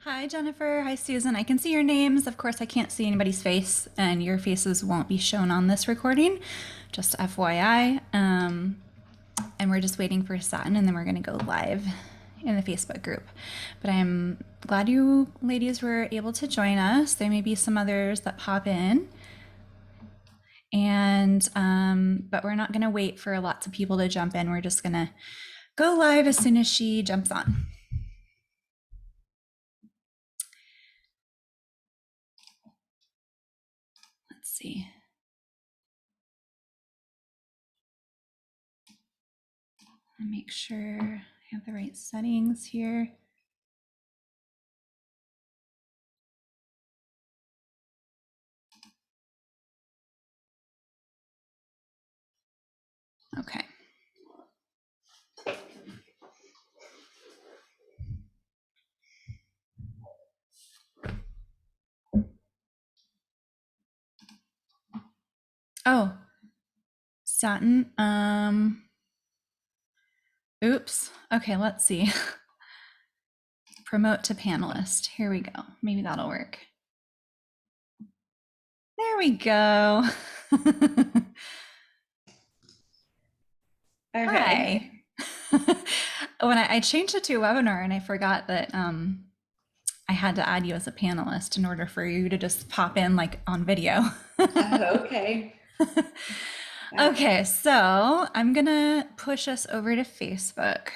Hi, Jennifer. Hi, Susan. I can see your names. Of course, I can't see anybody's face, and your faces won't be shown on this recording. Just FYI. And we're just waiting for Satin, and then we're going to go live in the Facebook group. But I'm glad you ladies were able to join us. There may be some others that pop in. And but we're not going to wait for lots of people to jump in. We're just going to go live as soon as she jumps on. Let's see. Make sure I have the right settings here. Okay. Oh, Satin. Oops. Okay, let's see. Promote to panelist. Here we go. Maybe that'll work. There we go. Okay. Hi. When I changed it to a webinar and I forgot that I had to add you as a panelist in order for you to just pop in like on video. Okay. Okay, so I'm gonna push us over to Facebook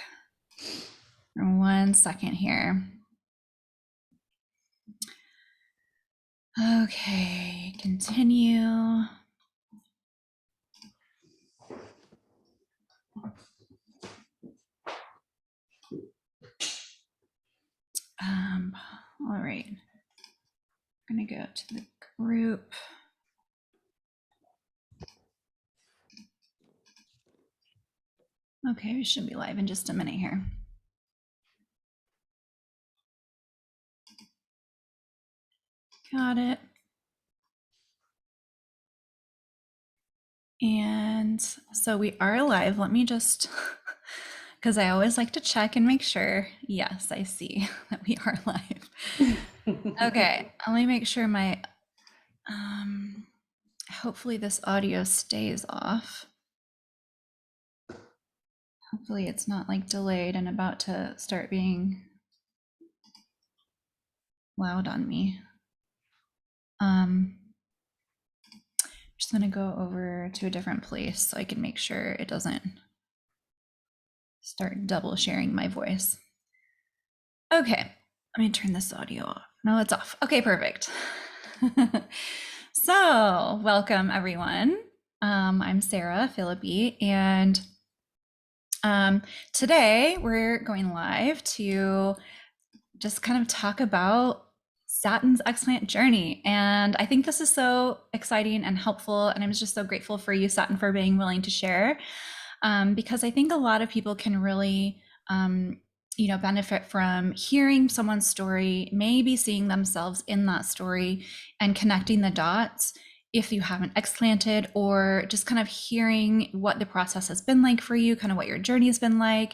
for 1 second here. Okay, continue. All right, I'm gonna go to the group. Okay, we should be live in just a minute here. Got it. And so we are live. Let me just, because I always like to check and make sure. Yes, I see that we are live. Okay, let me make sure my, hopefully this audio stays off. Hopefully it's not like delayed and about to start being loud on me. Just gonna go over to a different place so I can make sure it doesn't start double sharing my voice. Okay, let me turn this audio off. No, it's off. Okay, perfect. So, welcome everyone. I'm Sarah Philippi, and today we're going live to just kind of talk about Satin's explant journey. And I think this is so exciting and helpful, and I'm just so grateful for you, Satin, for being willing to share, because I think a lot of people can really benefit from hearing someone's story, maybe seeing themselves in that story and connecting the dots if you haven't explanted, or just kind of hearing what the process has been like for you, kind of what your journey has been like,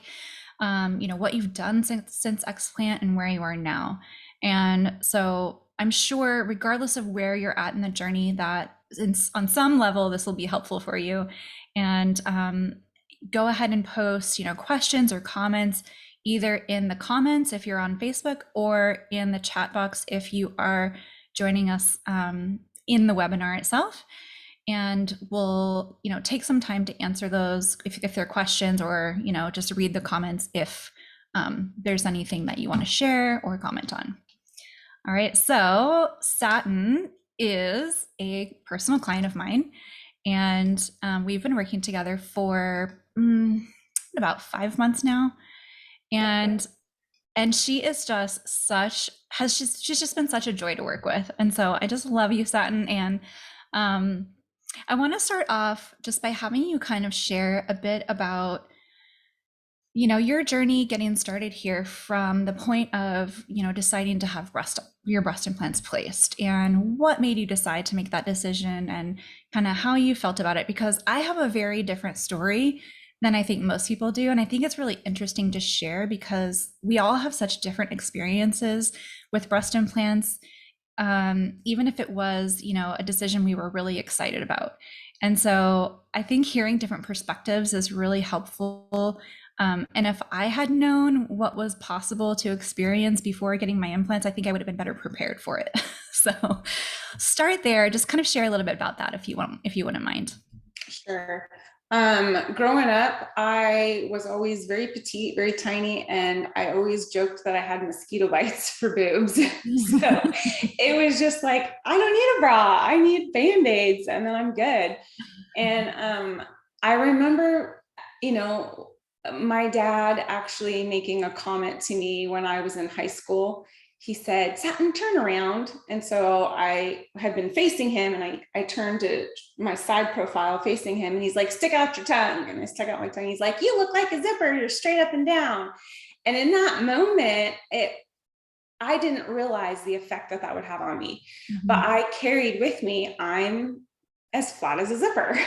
what you've done since explant and where you are now. And so I'm sure, regardless of where you're at in the journey, that on some level this will be helpful for you. And go ahead and post questions or comments either in the comments if you're on Facebook, or in the chat box if you are joining us in the webinar itself. And we'll take some time to answer those if they're questions, or just read the comments if there's anything that you want to share or comment on. All right, so Satin is a personal client of mine, and we've been working together for about 5 months now. And she is just she's just been such a joy to work with. And so I just love you, Satin. And I want to start off just by having you kind of share a bit about your journey getting started here, from the point of deciding to have your breast implants placed, and what made you decide to make that decision, and kind of how you felt about it, because I have a very different story than I think most people do. And I think it's really interesting to share because we all have such different experiences with breast implants, even if it was, a decision we were really excited about. And so I think hearing different perspectives is really helpful. And if I had known what was possible to experience before getting my implants, I think I would have been better prepared for it. So start there. Just kind of share a little bit about that if you wouldn't mind. Sure. Growing up, I was always very petite, very tiny, and I always joked that I had mosquito bites for boobs. So it was just like, I don't need a bra, I need band-aids, and then I'm good. And I remember, you know, my dad actually making a comment to me when I was in high school. He said, Satin, turn around. And so I had been facing him, and I turned to my side profile facing him, and he's like, stick out your tongue. And I stuck out my tongue. He's like, you look like a zipper, you're straight up and down. And in that moment, I didn't realize the effect that that would have on me, but Mhm. I carried with me, I'm as flat as a zipper.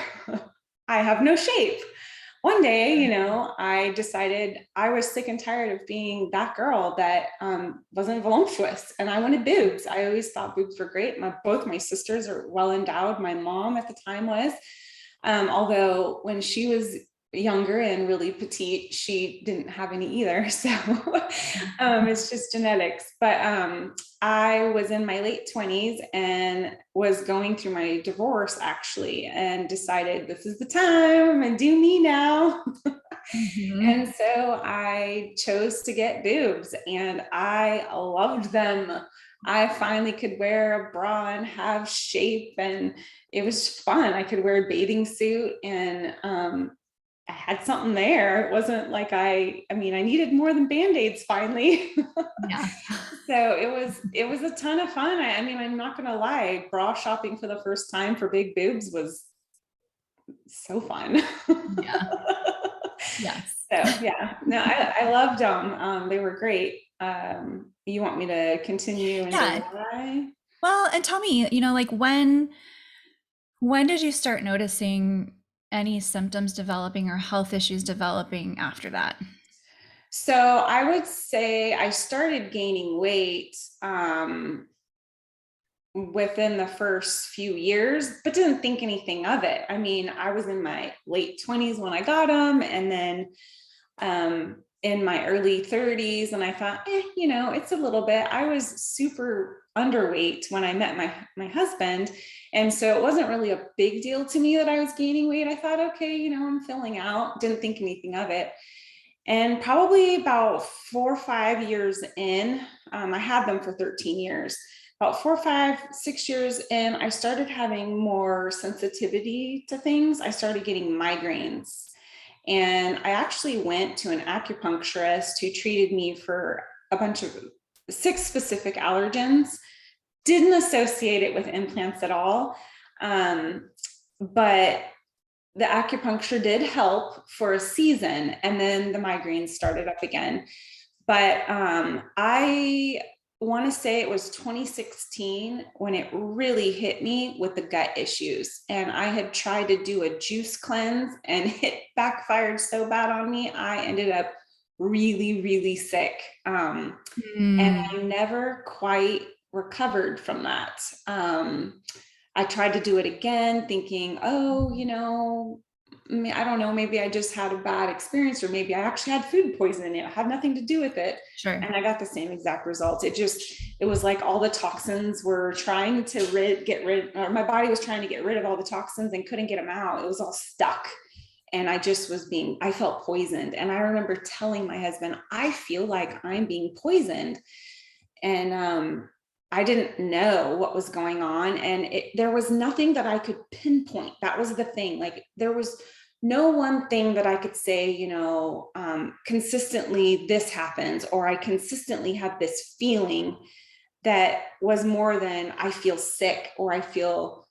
I have no shape. One day, I decided I was sick and tired of being that girl that wasn't voluptuous, and I wanted boobs. I always thought boobs were great. Both my sisters are well endowed. My mom at the time was, although when she was younger and really petite, she didn't have any either. So it's just genetics. But I was in my late 20s and was going through my divorce actually, and decided this is the time and do me now. Mhm. And so I chose to get boobs, and I loved them. I finally could wear a bra and have shape, and it was fun. I could wear a bathing suit, and I had something there. It wasn't like I needed more than band-aids finally. Yeah. So it was a ton of fun. I mean, I'm not gonna lie, bra shopping for the first time for big boobs was so fun. Yeah. Yes. So yeah, no, I loved them. They were great. You want me to continue into Yeah. why? Well, and tell me, like when did you start noticing any symptoms developing or health issues developing after that? So I would say I started gaining weight within the first few years, but didn't think anything of it. I mean, I was in my late 20s when I got them, and then in my early 30s, and I thought, it's a little bit. I was super underweight when I met my husband, and so it wasn't really a big deal to me that I was gaining weight. I thought, okay, I'm filling out. Didn't think anything of it. And probably about 4 or 5 years in, I had them for 13 years. About 4, 5, 6 years in, I started having more sensitivity to things. I started getting migraines. And I actually went to an acupuncturist who treated me for a bunch of 6 specific allergens. Didn't associate it with implants at all. But the acupuncture did help for a season, and then the migraines started up again. But I want to say it was 2016 when it really hit me with the gut issues. And I had tried to do a juice cleanse, and it backfired so bad on me. I ended up really, really sick. And Mm, I never quite recovered from that. I tried to do it again, thinking, oh, I don't know, maybe I just had a bad experience, or maybe I actually had food poisoning. It had nothing to do with it. sure. And I got the same exact results. It was like all the toxins were trying to get rid, or my body was trying to get rid of all the toxins and couldn't get them out. It was all stuck. And I felt poisoned. And I remember telling my husband, I feel like I'm being poisoned. And I didn't know what was going on, and there was nothing that I could pinpoint. That was the thing. Like, there was no one thing that I could say, consistently this happens, or I consistently have this feeling that was more than I feel sick or I feel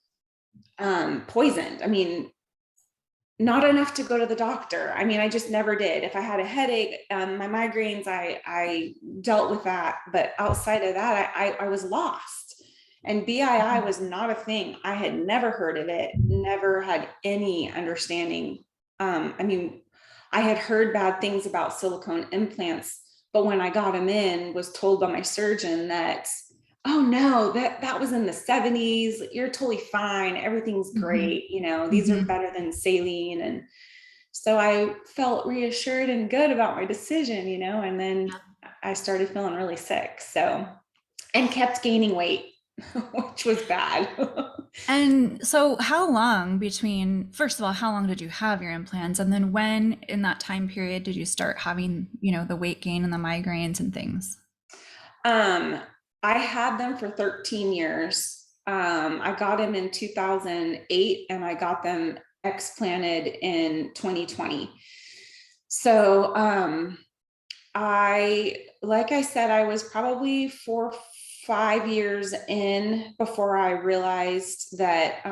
poisoned. I mean, not enough to go to the doctor. I mean, I just never did. If I had a headache, my migraines, I dealt with that. But outside of that, I was lost. And BII was not a thing. I had never heard of it, never had any understanding. I mean, I had heard bad things about silicone implants, but when I got them in, was told by my surgeon that, oh no, that was in the 70s. You're totally fine. Everything's Hmm. great. You know, these are Hmm. better than saline. And so I felt reassured and good about my decision, you know, and then I started feeling really sick. So, and kept gaining weight, which was bad. And so, how long between, first of all, how long did you have your implants? And then when in that time period did you start having, the weight gain and the migraines and things? um, I had them for 13 years. I got them in 2008 and I got them explanted in 2020. So, like I said, I was probably 5 years in before I realized that,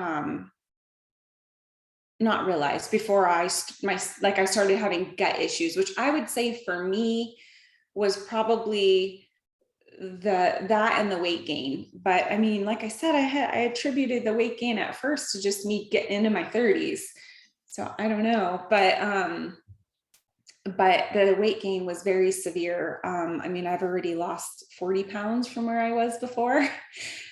not realized before I started having gut issues, which I would say for me was probably that and the weight gain. But I mean, like I said, I attributed the weight gain at first to just me getting into my 30s. So I don't know, but the weight gain was very severe. I mean, I've already lost 40 pounds from where I was before.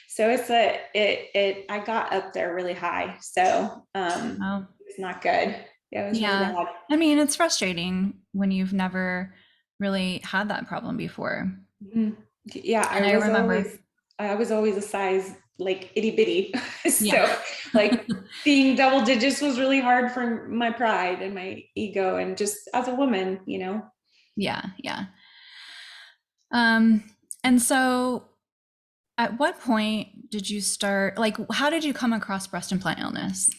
So I got up there really high. So Well, it's not good. Yeah, it was really yeah. bad. I mean, it's frustrating when you've never really had that problem before. Mhm. Yeah, And I remember, I was always a size like itty bitty. yeah. So like being double digits was really hard for my pride and my ego and just as a woman, you know. Yeah, yeah. Um, and so at what point did you start, like, how did you come across breast implant illness?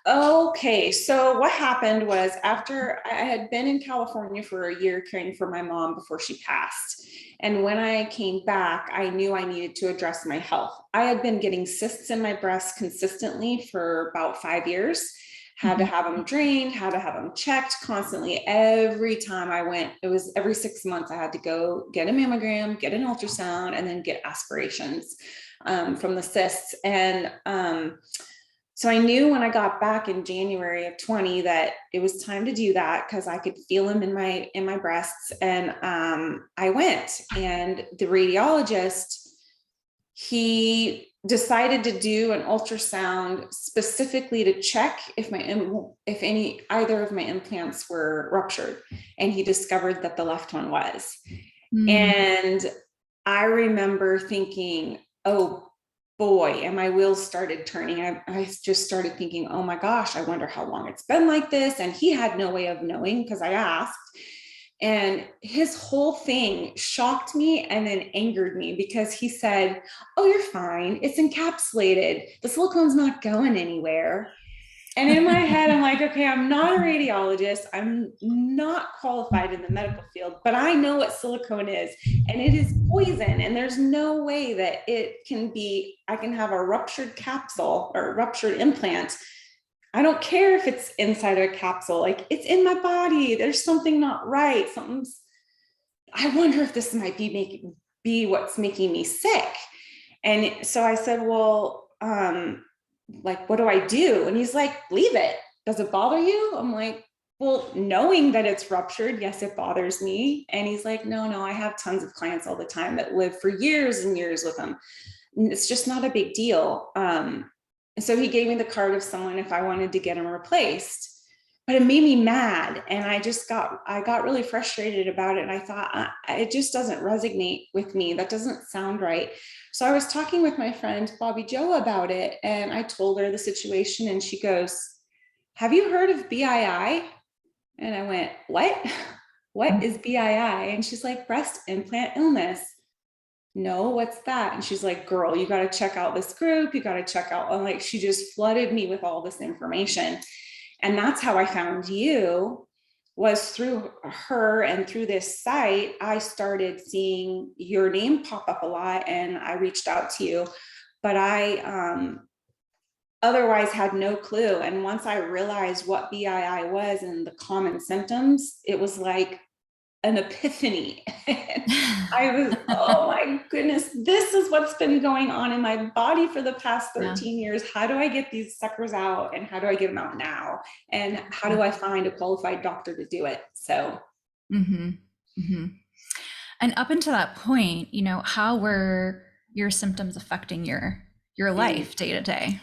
Okay, so what happened was after I had been in California for a year caring for my mom before she passed. And when I came back, I knew I needed to address my health. I had been getting cysts in my breast consistently for about 5 years, had to Mhm. have them drained, had to have them checked constantly. Every time I went, it was every 6 months, I had to go get a mammogram, get an ultrasound, and then get aspirations from the cysts. And so I knew when I got back in January of 20 that it was time to do that because I could feel them in my breasts. And I went, and the radiologist, he decided to do an ultrasound specifically to check if any either of my implants were ruptured, and he discovered that the left one was. Mm, And I remember thinking, oh boy, and my wheels started turning. I just started thinking, oh my gosh, I wonder how long it's been like this. And he had no way of knowing because I asked. And his whole thing shocked me and then angered me because he said, oh, you're fine. It's encapsulated. The silicone's not going anywhere. And in my head, I'm like, okay, I'm not a radiologist. I'm not qualified in the medical field, but I know what silicone is, and it is poison. And there's no way that I can have a ruptured capsule or ruptured implant. I don't care if it's inside of a capsule, like it's in my body. There's something not right. I wonder if this might be what's making me sick. And so I said, well, like, what do I do? And he's like, leave it. Does it bother you? I'm like, well, knowing that it's ruptured, yes, it bothers me. And he's like, no, I have tons of clients all the time that live for years and years with them. It's just not a big deal. And so he gave me the card of someone if I wanted to get them replaced. But it made me mad, and I got really frustrated about it. And I thought, it just doesn't resonate with me. That doesn't sound right. So I was talking with my friend Bobby Joe about it, and I told her the situation, and she goes, have you heard of BII? And I went, what? What is BII? And she's like, breast implant illness. No, what's that? And she's like, girl, you got to check out this group. You got to check out, and like, she just flooded me with all this information. And that's how I found you, was through her. And through this site, I started seeing your name pop up a lot, and I reached out to you. But I otherwise had no clue. And once I realized what BII was and the common symptoms, it was like an epiphany. I was, oh my goodness, this is what's been going on in my body for the past Yeah. 13 years. How do I get these suckers out? And how do I get them out now? And how do I find a qualified doctor to do it? So, Mm-hmm. Mm-hmm. And up until that point, how were your symptoms affecting your mm. life day to day?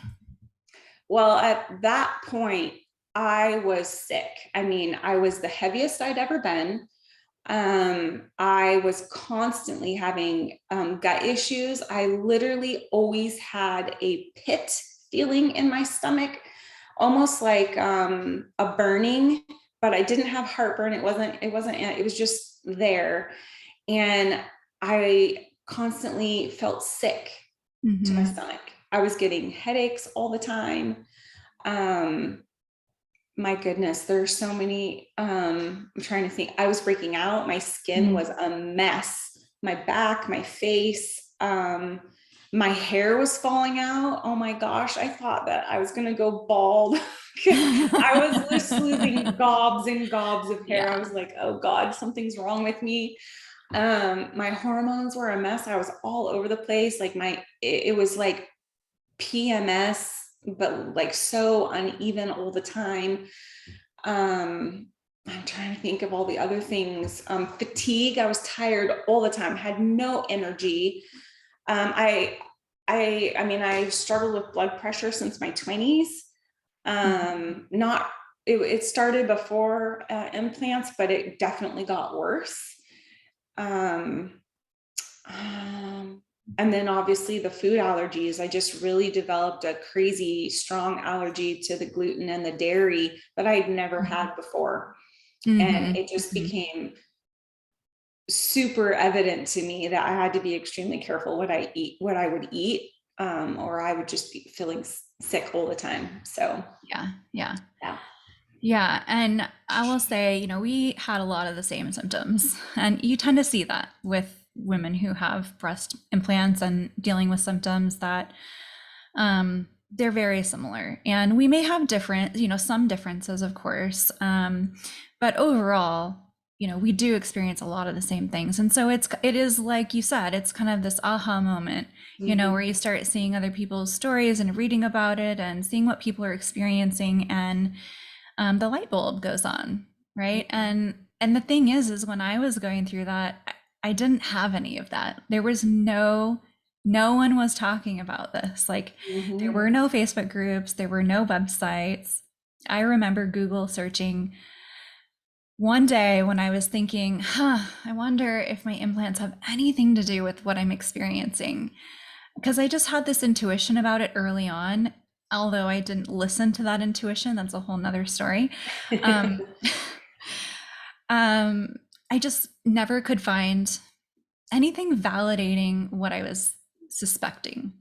Well, at that point, I was sick. I mean, I was the heaviest I'd ever been. I was constantly having gut issues. I literally always had a pit feeling in my stomach, almost like a burning, but I didn't have heartburn. It was just there. And I constantly felt sick to my Mm-hmm. stomach. I was getting headaches all the time. Um, my goodness, there's so many. I'm trying to think. I was breaking out. My skin was a mess. My back, my face, my hair was falling out. Oh my gosh, I thought that I was gonna go bald. I was just losing gobs and gobs of hair. I Yeah. was like, oh God, something's wrong with me. My hormones were a mess. I was all over the place. Like it was like PMS, but like so uneven all the time. I'm trying to think of all the other things. Fatigue. I was tired all the time, had no energy. Um, I, I mean, I struggled with blood pressure since my 20s. Not, it started before implants, but it definitely got worse. Um, and then obviously the food allergies, I just really developed a crazy strong allergy to the gluten and the dairy that I'd never had before. And Mm-hmm. it just Mm-hmm. became super evident to me that I had to be extremely careful what I would eat, or I would just be feeling sick all the time. So Yeah. Yeah. yeah. Yeah. And I will say, we had a lot of the same symptoms. And you tend to see that with women who have breast implants and dealing with symptoms that they're very similar. And we may have different, some differences, of course. But overall, we do experience a lot of the same things. And so it is like you said, it's kind of this aha moment, where Mhm. you start seeing other people's stories and reading about it and seeing what people are experiencing, and the light bulb goes on, right? And the thing is when I was going through that, I didn't have any of that. There was no one was talking about this. Like, there Mhm. were no Facebook groups, there were no websites. I remember Google searching one day when I was thinking, I wonder if my implants have anything to do with what I'm experiencing. Because I just had this intuition about it early on, although I didn't listen to that intuition. That's a whole nother story. Um, um, I just never could find anything validating what I was suspecting.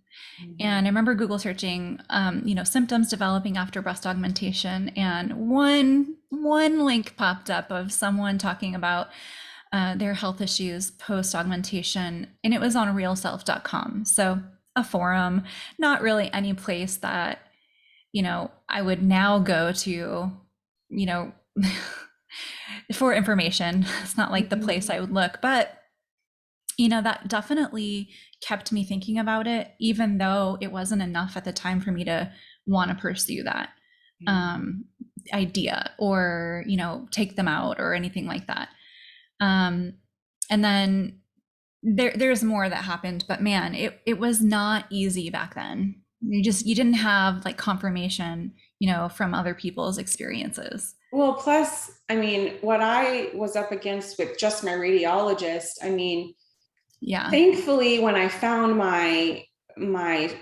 And I remember Google searching, symptoms developing after breast augmentation, and one link popped up of someone talking about their health issues post augmentation, and it was on realself.com. So a forum, not really any place that I would now go to, you know, for information. It's not like the place Mhm. I would look, but that definitely kept me thinking about it, even though it wasn't enough at the time for me to want to pursue that um, idea, or, take them out or anything like that. Um, and then there's more that happened, but man, it was not easy back then. You didn't have like confirmation, from other people's experiences. Well, plus, I mean, what I was up against with just my radiologist, I mean, Yeah. thankfully, when I found my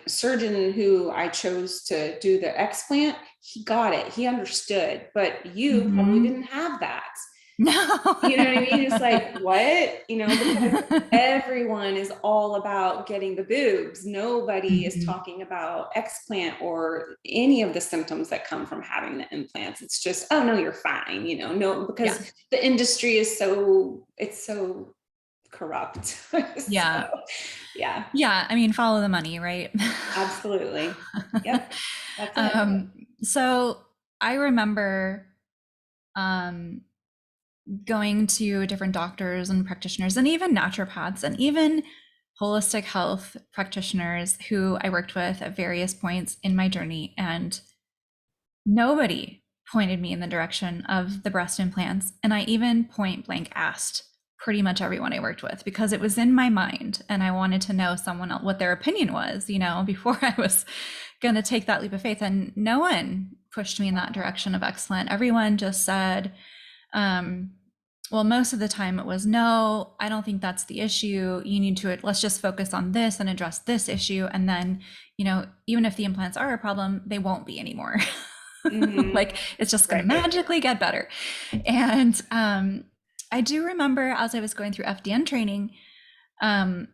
surgeon who I chose to do the explant, he got it. He understood, but you probably Hmm. didn't have that. No. You know what I mean? It's like, what? Because everyone is all about getting the boobs. Nobody is Mhm. talking about explant or any of the symptoms that come from having the implants. It's just, oh no, you're fine. No, Yeah. because the industry is so corrupt. So Yeah. yeah, Yeah. I mean, follow the money, right? absolutely. Yep, that's it. So I remember, um, going to different doctors and practitioners and even naturopaths and even holistic health practitioners who I worked with at various points in my journey. And nobody pointed me in the direction of the breast implants. And I even point blank asked pretty much everyone I worked with because it was in my mind and I wanted to know someone else, what their opinion was, before I was going to take that leap of faith. And no one pushed me in that direction of explant. Everyone just said, well, most of the time it was, no, I don't think that's the issue. You need to, let's just focus on this and address this issue. And then, even if the implants are a problem, they won't be anymore. Mhm. Like it's just going to Right. magically get better. And I do remember as I was going through FDN training, um,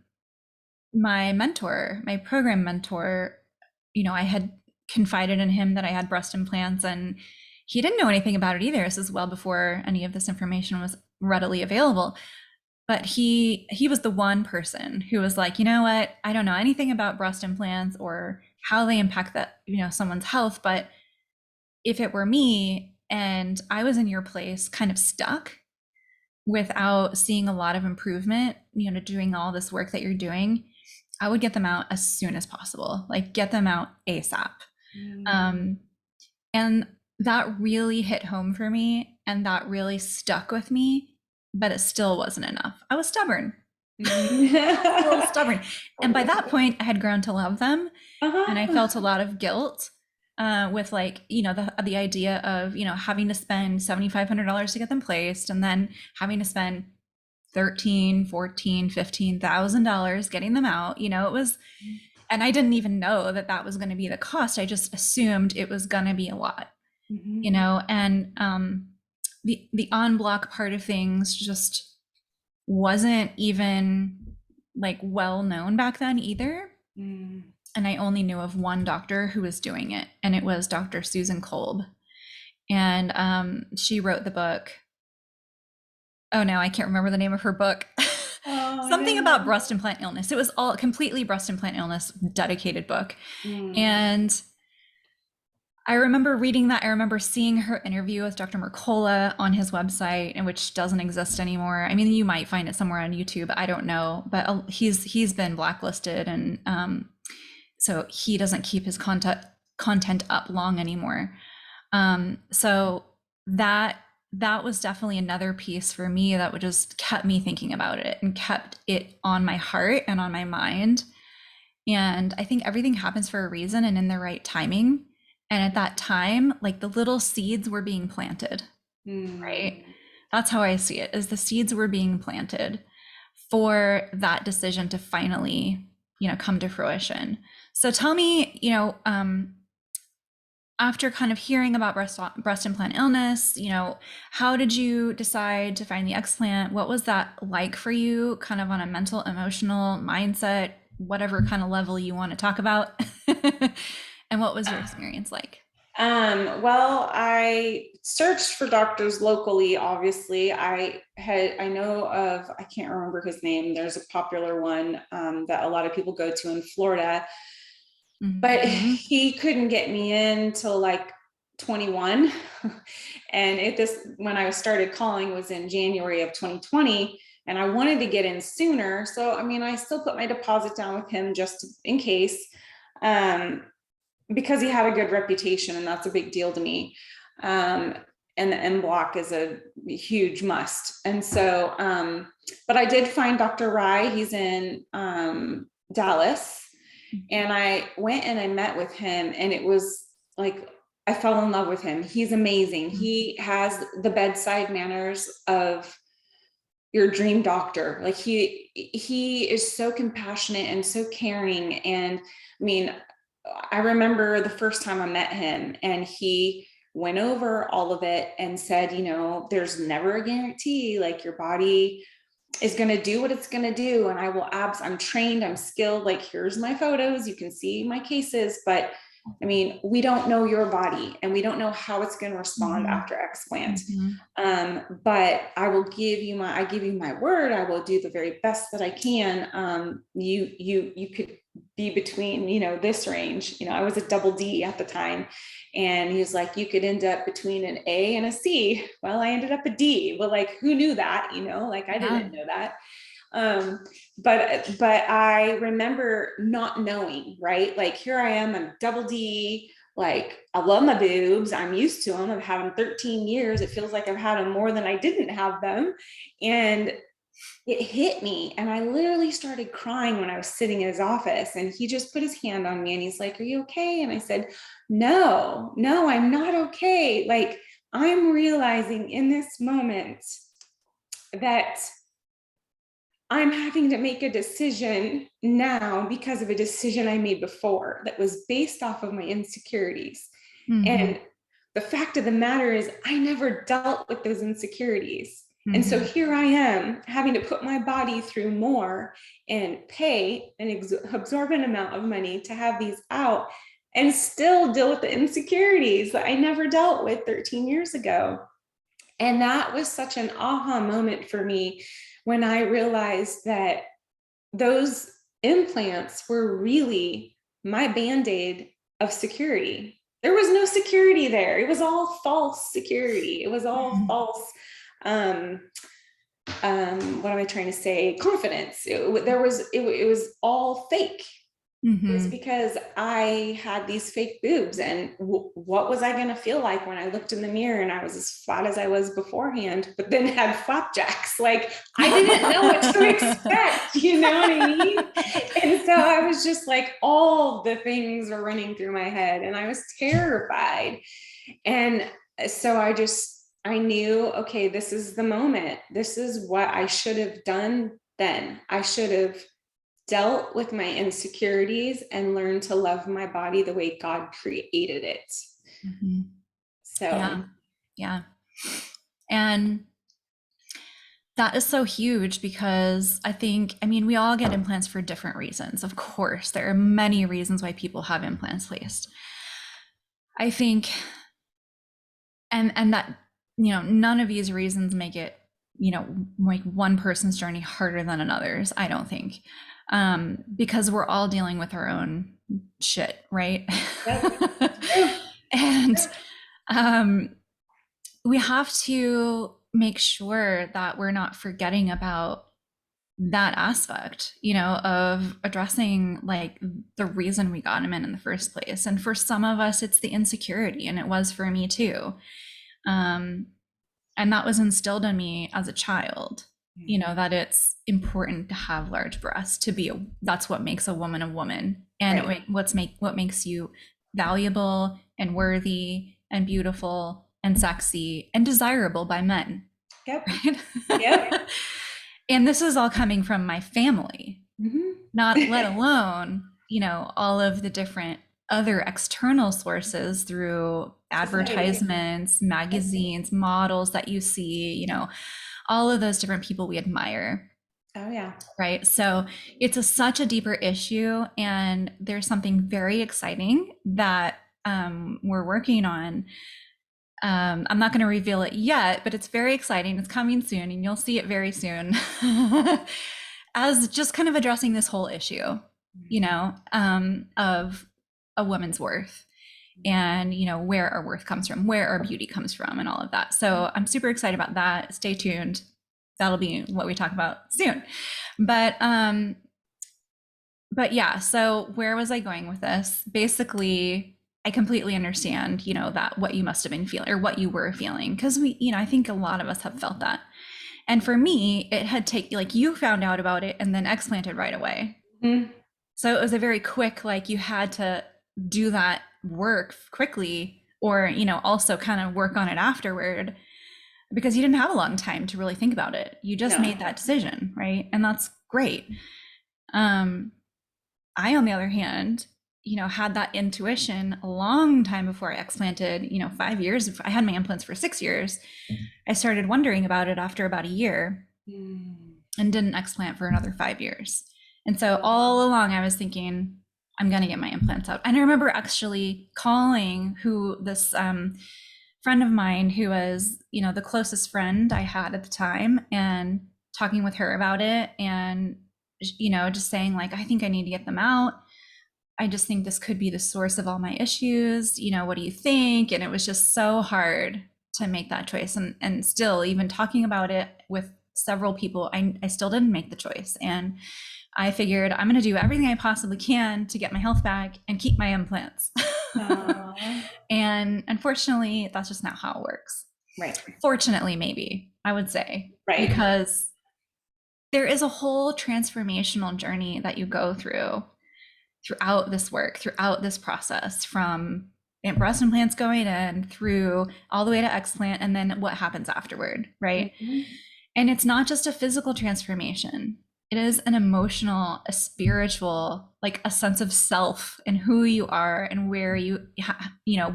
my mentor, my program mentor, I had confided in him that I had breast implants and he didn't know anything about it either. This is well before any of this information was readily available. But he was the one person who was like, you know what? I don't know anything about breast implants or how they impact that, someone's health, but if it were me and I was in your place, kind of stuck without seeing a lot of improvement, doing all this work that you're doing, I would get them out as soon as possible, like get them out ASAP. Mm. Um, and that really hit home for me and that really stuck with me, but it still wasn't enough. I was stubborn. Mhm. I was a little stubborn. And by that point, I had grown to love them and I Uh-huh. felt a lot of guilt with like the idea of having to spend $7,500 to get them placed and then having to spend 13, 14, $15,000 getting them out. It was, and I didn't even know that that was going to be the cost. I just assumed it was going to be a lot. Mhm. And the on block part of things just wasn't even like well known back then either. Mm. And I only knew of one doctor who was doing it, and it was Dr. Susan Kolb. And she wrote the book. Oh no, I can't remember the name of her book. Oh Something about no. breast implant illness. It was all completely breast implant illness dedicated book. Mm. And I remember reading that. I remember seeing her interview with Dr. Mercola on his website, and which doesn't exist anymore. I mean, you might find it somewhere on YouTube. I don't know, but he's been blacklisted, and so he doesn't keep his content up long anymore. So that was definitely another piece for me that would just kept me thinking about it and kept it on my heart and on my mind. And I think everything happens for a reason and in the right timing. And at that time, like the little seeds were being planted, right? Mm. That's how I see it, is the seeds were being planted for that decision to finally, come to fruition. So tell me, after kind of hearing about breast implant illness, how did you decide to find the explant? What was that like for you, kind of on a mental, emotional, mindset, whatever kind of level you want to talk about? And what was your experience like? Well, I searched for doctors locally, obviously. I know of, I can't remember his name. There's a popular one that a lot of people go to in Florida, but Mm-hmm. he couldn't get me in till like 21. And when I started calling was in January of 2020, and I wanted to get in sooner. So, I mean, I still put my deposit down with him just in case. Um, because he had a good reputation, and that's a big deal to me. Um, and the M block is a huge must. And so, but I did find Dr. Rye. He's in Dallas, and I went and I met with him, and it was like I fell in love with him. He's amazing. He has the bedside manners of your dream doctor. Like he is so compassionate and so caring. And I mean, I remember the first time I met him, and he went over all of it and said, there's never a guarantee. Like your body is going to do what it's going to do. And I'm trained, I'm skilled. Like, here's my photos. You can see my cases. But I mean, we don't know your body, and we don't know how it's going to respond Mm-hmm. after explant. Mm-hmm. But I give you my word. I will do the very best that I can. You could be between, this range. I was a double D at the time, And he was like, you could end up between an A and a C. Well, I ended up a D, but like, who knew that, like I Yeah. didn't know that. um but I remember not knowing, right? Like, here I am, I'm double D, like I love my boobs, I'm used to them, I've had them 13 years, it feels like I've had them more than I didn't have them. And it hit me, and I literally started crying when I was sitting in his office, and he just put his hand on me and he's like, are you okay? And I said, no, I'm not okay. Like, I'm realizing in this moment that I'm having to make a decision now because of a decision I made before that was based off of my insecurities. Mm-hmm. And the fact of the matter is, I never dealt with those insecurities. And so Mm-hmm. here I am having to put my body through more and pay an exorbitant amount of money to have these out and still deal with the insecurities that I never dealt with 13 years ago. And that was such an aha moment for me when I realized that those implants were really my band-aid of security. There was no security there. It was all false security. It was all false. Um, what am I trying to say? Confidence. It was all fake. Is Mm-hmm. because I had these fake boobs, and what was I going to feel like when I looked in the mirror and I was as flat as I was beforehand, but then had flapjacks? Like, I didn't know what to expect, you know what I mean? And so I was just like, all the things were running through my head, and I was terrified. And so I knew, okay, this is the moment. This is what I should have done then. I should have dealt with my insecurities and learned to love my body the way God created it. Mm-hmm. So, Yeah. Yeah. And that is so huge because I mean, we all get implants for different reasons. Of course, there are many reasons why people have implants placed. I think, and that, none of these reasons make it, like one person's journey harder than another's, I don't think. Because we're all dealing with our own shit, right? yep. And um, we have to make sure that we're not forgetting about that aspect, of addressing like the reason we got him in the first place. And for some of us, it's the insecurity, and it was for me too. Um, and that was instilled in me as a child, that it's important to have large breasts, that's what makes a woman, and Right. what makes you valuable and worthy and beautiful and sexy and desirable by men, Yep. Yep. right? And this is all coming from my family, not let Mm-hmm. alone, all of the different other external sources through Society. advertisements, magazines, models that you see, all of those different people we admire. Oh, yeah. Right. So it's such a deeper issue. And there's something very exciting that we're working on. I'm not going to reveal it yet, but it's very exciting. It's coming soon, and you'll see it very soon. As just kind of addressing this whole issue, of a woman's worth, and where our worth comes from, where our beauty comes from, and all of that. So I'm super excited about that. Stay tuned. That'll be what we talk about soon. But yeah, so where was I going with this? Basically, I completely understand, that what you must have been feeling or what you were feeling. Because I think a lot of us have felt that. And for me, it had taken, like, you found out about it and then explanted right away. Mm-hmm. So it was a very quick, like, you had to do that work quickly, or, also kind of work on it afterward, because you didn't have a long time to really think about it. You just No. made that decision, right? And that's great. I, on the other hand, had that intuition a long time before I explanted, 5 years. I had my implants for 6 years. I started wondering about it after about a year Mm. and didn't explant for another 5 years. And so all along I was thinking, I'm going to get my implants out. And I remember actually calling this friend of mine who was, the closest friend I had at the time, and talking with her about it, and, just saying, like, I think I need to get them out. I just think this could be the source of all my issues. What do you think? And it was just so hard to make that choice. And still, even talking about it with several people, I still didn't make the choice. And I figured I'm going to do everything I possibly can to get my health back and keep my implants. Aw. And unfortunately, that's just not how it works. Right. Fortunately, maybe I would say, Right. because there is a whole transformational journey that you go throughout this work, throughout this process, from breast implants going in through all the way to explant, and then what happens afterward, right? Mhm. And it's not just a physical transformation. It is an emotional, a spiritual, like a sense of self and who you are and where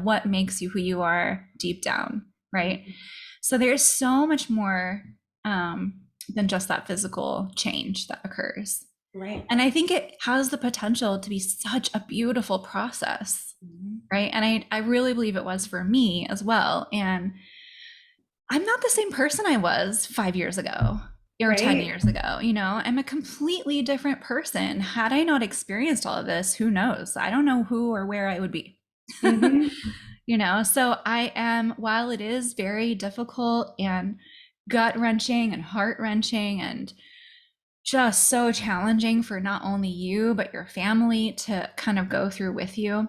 what makes you who you are deep down, right? So there's so much more than just that physical change that occurs. Right. And I think it has the potential to be such a beautiful process, Mhm. right? And I really believe it was for me as well. And I'm not the same person I was 5 years ago or 10 Right. years ago. I'm a completely different person. Had I not experienced all of this, who knows? I don't know who or where I would be. Mhm. So I am, while it is very difficult and gut wrenching and heart wrenching and just so challenging for not only you, but your family to kind of go through with you,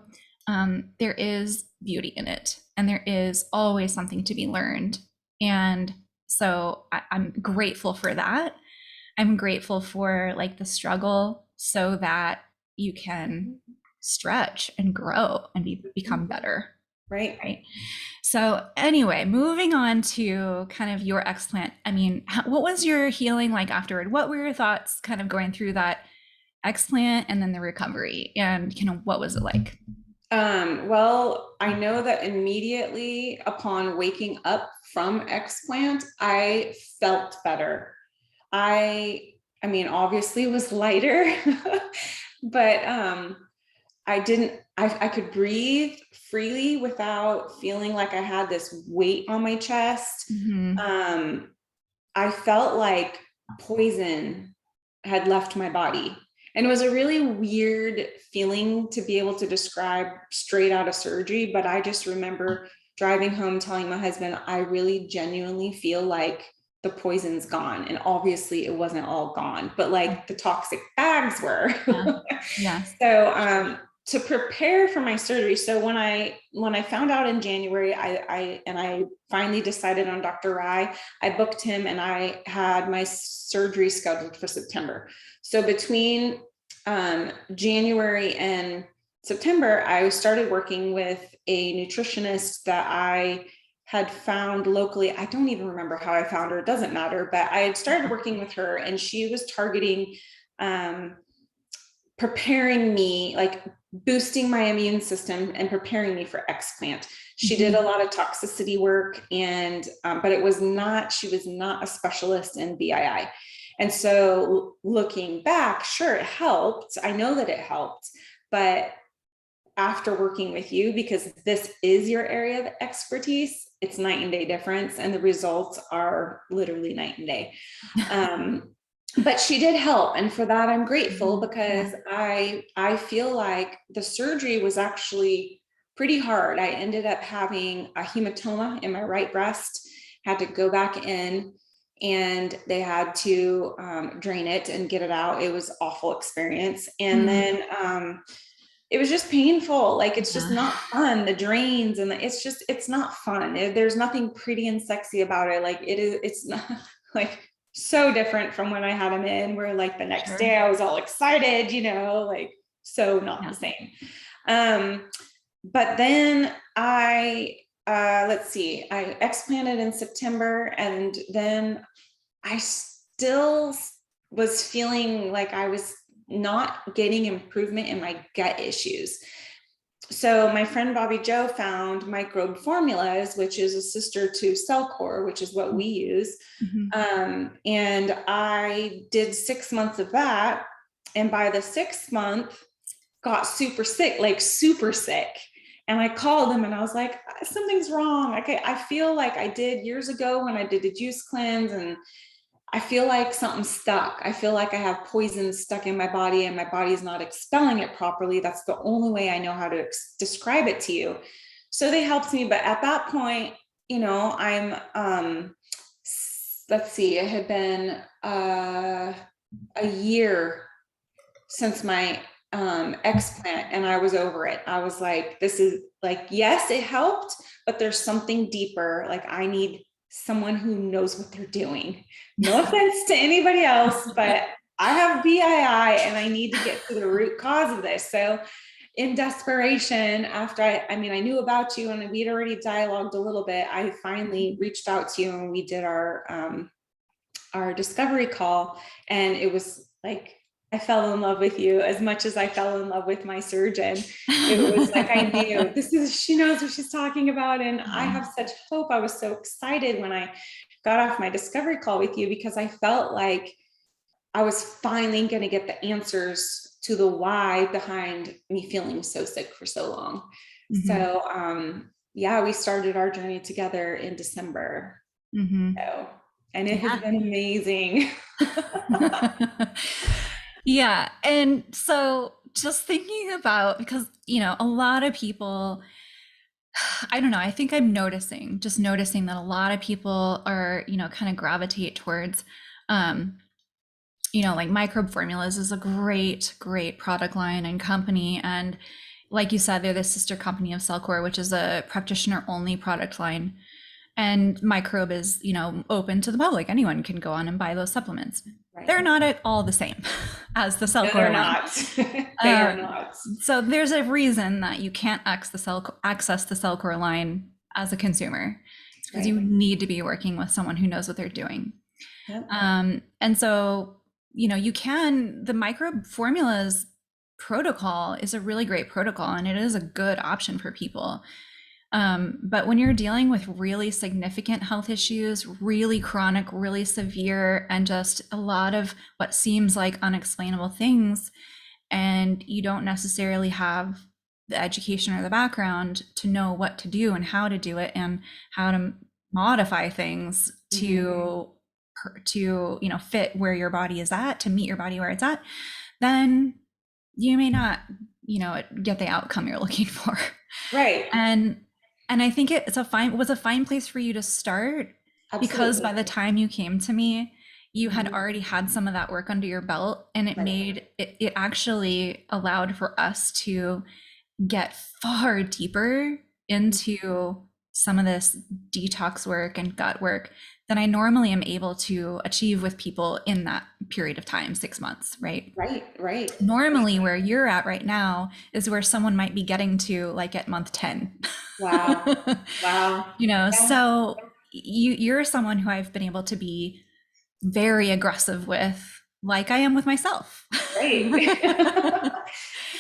there is beauty in it. And there is always something to be learned. And so I'm grateful for that. I'm grateful for like the struggle so that you can stretch and grow and become better. Right. Right. So anyway, moving on to kind of your explant. I mean, what was your healing like afterward? What were your thoughts kind of going through that explant and then the recovery, and kind of what was it like? Well, I know that immediately upon waking up from explant, I felt better. I I mean, obviously it was lighter, but I could breathe freely without feeling like I had this weight on my chest. Hmm. Um, I felt like poison had left my body. And it was a really weird feeling to be able to describe straight out of surgery. But I just remember driving home telling my husband, I really genuinely feel like the poison's gone. And obviously it wasn't all gone, but like the toxic bags were. Yeah. Yes. So to prepare for my surgery, so when I found out in January, I finally decided on Dr. Rai. I booked him and I had my surgery scheduled for September. So between January and September, I started working with a nutritionist that I had found locally. I don't even remember how I found her. It doesn't matter, but I had started working with her and she was targeting um, preparing me, like boosting my immune system and preparing me for explant. She did a Mhm. lot of toxicity work, and but she was not a specialist in BII. And so looking back, sure, it helped. I know that it helped, but after working with you, because this is your area of expertise, it's night and day difference, and the results are literally night and day. Um, but she did help, and for that I'm grateful, Mhm. because Yeah. I feel like the surgery was actually pretty hard. I ended up having a hematoma in my right breast, had to go back in, and they had to drain it and get it out. It was awful experience, and Mm. then it was just painful. Like, it's just Yeah. not fun. The drains and it's not fun. There's nothing pretty and sexy about it. Like, it's not like so different from when I had them in, where like the next Sure. day I was all excited, like so not Yeah. the same. Um, but then let's see, I explanted in September, and then I still was feeling like I was not getting improvement in my gut issues. So my friend Bobby Joe found Microbe Formulas, which is a sister to Cellcore, which is what we use. Mhm. And I did 6 months of that. And by the 6th month, got super sick, like super sick. And I called him and I was like, something's wrong. Okay, I feel like I did years ago when I did the juice cleanse, and I feel like something's stuck. I feel like I have poison stuck in my body and my body is not expelling it properly. That's the only way I know how to describe it to you. So they helped me. But at that point, let's see, it had been a year since my explant, and I was over it. I was like, this is like, yes, it helped, but there's something deeper. Like, I need someone who knows what they're doing. No offense to anybody else, but I have BII and I need to get to the root cause of this. So in desperation, after I knew about you and we'd already dialogued a little bit, I finally reached out to you and we did our discovery call. And it was like, I fell in love with you as much as I fell in love with my surgeon. It was like, I knew she knows what she's talking about. And I have such hope. I was so excited when I got off my discovery call with you, because I felt like I was finally going to get the answers to the why behind me feeling so sick for so long. Mm-hmm. So, yeah, we started our journey together in December. Mm-hmm. So, and it has been amazing. Yeah. And so just thinking about, because, a lot of people, I don't know, I think I'm noticing that a lot of people are, kind of gravitate towards, like microbe formulas is a great, great product line and company. And like you said, they're the sister company of Cellcore, which is a practitioner only product line. And microbe is, open to the public. Anyone can go on and buy those supplements. Right. They're not at all the same as the Cellcore line. They are not. So there's a reason that you can't access the Cellcore line as a consumer. It's because you need to be working with someone who knows what they're doing. Yep. And so, the microbe formulas protocol is a really great protocol, and it is a good option for people. But when you're dealing with really significant health issues, really chronic, really severe, and just a lot of what seems like unexplainable things, and you don't necessarily have the education or the background to know what to do and how to do it and how to modify things to fit where your body is at, to meet your body where it's at, then you may not, get the outcome you're looking for. Right. And I think it was a fine place for you to start. Absolutely. Because by the time you came to me, you had already had some of that work under your belt, and it actually allowed for us to get far deeper into some of this detox work and gut work than I normally am able to achieve with people in that period of time, 6 months, right? Right. Normally where you're at right now is where someone might be getting to like at month 10. Wow. Yeah. So you're someone who I've been able to be very aggressive with, like I am with myself. Right.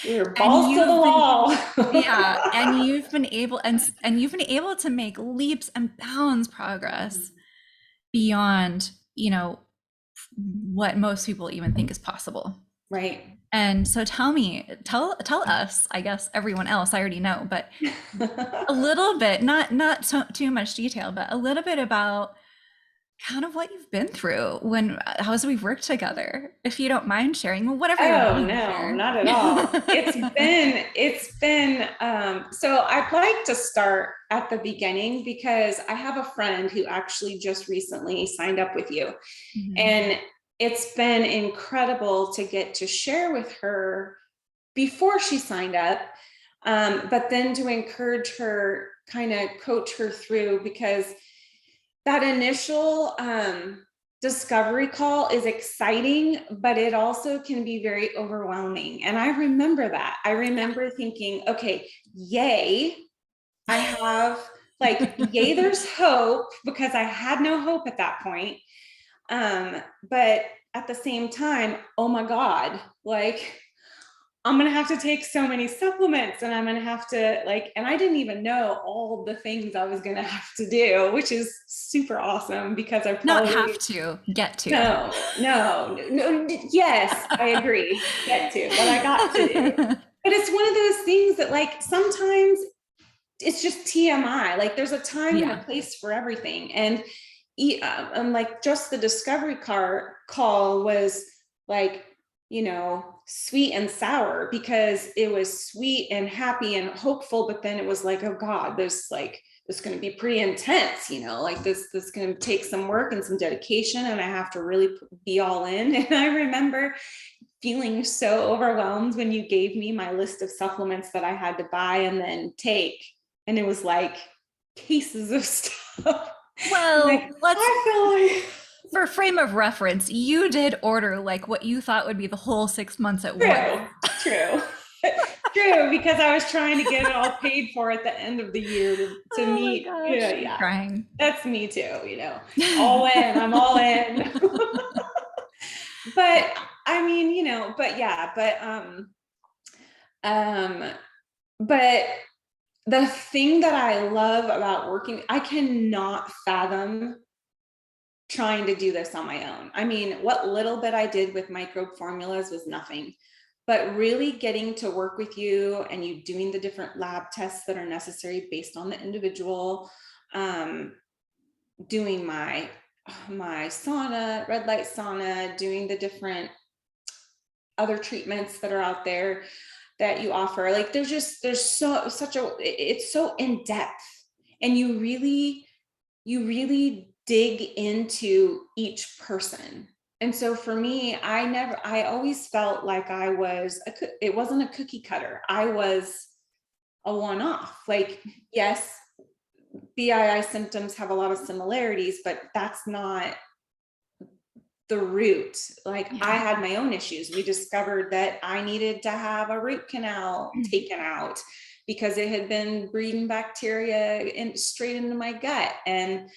You're balls to the wall. Yeah. And you've been able to make leaps and bounds progress beyond, what most people even think is possible. Right. And so tell us, I guess everyone else I already know, but a little bit, not too much detail, but a little bit about kind of what you've been through as we've worked together, if you don't mind sharing, whatever. Oh, no, not at all. It's been, so I'd like to start at the beginning, because I have a friend who actually just recently signed up with you. Mm-hmm. And it's been incredible to get to share with her before she signed up, but then to encourage her, kind of coach her through, because that initial discovery call is exciting, but it also can be very overwhelming. And I remember that. I remember thinking, okay, yay, I have yay, there's hope, because I had no hope at that point. But at the same time, oh my God, I'm going to have to take so many supplements, and I'm going to have to and I didn't even know all the things I was going to have to do, which is super awesome, because I probably get to. No. Yes, I agree. Get to, but I got to do. But it's one of those things that sometimes it's just TMI. There's a time and a place for everything. And like just the discovery call was like, sweet and sour, because it was sweet and happy and hopeful, but then it was like, oh God, this is going to be pretty intense, like this is going to take some work and some dedication, and I have to really be all in. And I remember feeling so overwhelmed when you gave me my list of supplements that I had to buy and then take. And it was like cases of stuff. Like, Well, let's, I feel like for frame of reference, you did order like what you thought would be the whole 6 months at once. true, true, true, because I was trying to get it all paid for at the end of the year to Oh my meet. Yeah, gosh, I'm yeah, crying. that's me too. All in. I'm all in. But I mean, but yeah, um, but the thing that I love about working, I cannot fathom trying to do this on my own. I mean, what little bit I did with microbe formulas was nothing, but really getting to work with you and you doing the different lab tests that are necessary based on the individual, doing my sauna, red light sauna, doing the different other treatments that are out there that you offer. Like it's so in depth, and you really dig into each person. And so for me, I always felt like it wasn't a cookie cutter. I was a one-off. Like, yes, BII symptoms have a lot of similarities, but that's not the root. Like, I Yeah. had my own issues. We discovered that I needed to have a root canal taken out because it had been breeding bacteria straight into my gut. And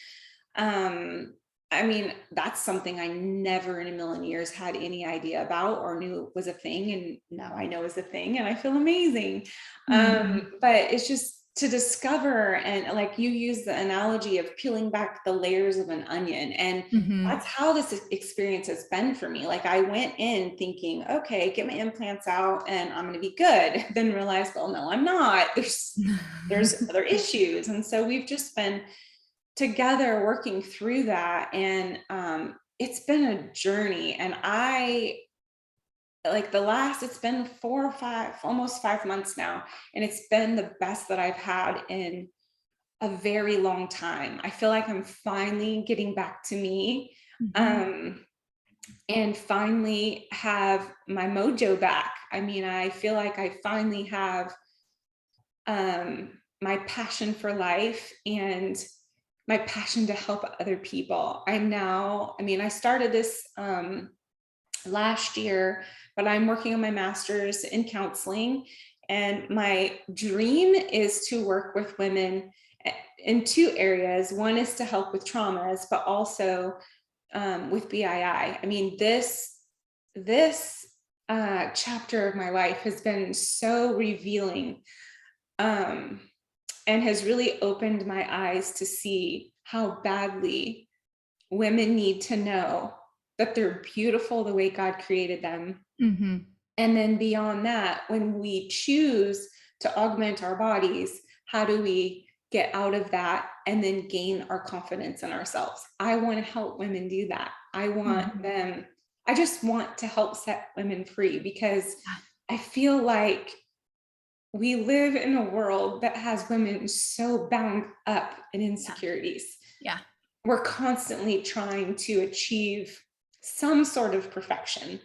I mean, that's something I never in a million years had any idea about or knew was a thing. And now I know is a thing, and I feel amazing. Mhm. But it's just to discover, and like you use the analogy of peeling back the layers of an onion. And Mhm. that's how this experience has been for me. Like, I went in thinking, okay, get my implants out and I'm going to be good. Then realized, well, no, I'm not. There's other issues. And so we've just been together working through that. And it's been a journey. And it's been 4 or 5, almost 5 months now. And it's been the best that I've had in a very long time. I feel like I'm finally getting back to me, Mhm. um, and finally have my mojo back. I mean, I feel like I finally have my passion for life and my passion to help other people. I started this last year, but I'm working on my master's in counseling. And my dream is to work with women in two areas. One is to help with traumas, but also with BII. I mean, this chapter of my life has been so revealing, um, and has really opened my eyes to see how badly women need to know that they're beautiful the way God created them. Mhm. And then beyond that, when we choose to augment our bodies, how do we get out of that and then gain our confidence in ourselves? I want to help women do that. Mhm. I just want to help set women free, because I feel like we live in a world that has women so bound up in Yeah. insecurities. Yeah. We're constantly trying to achieve some sort of perfection,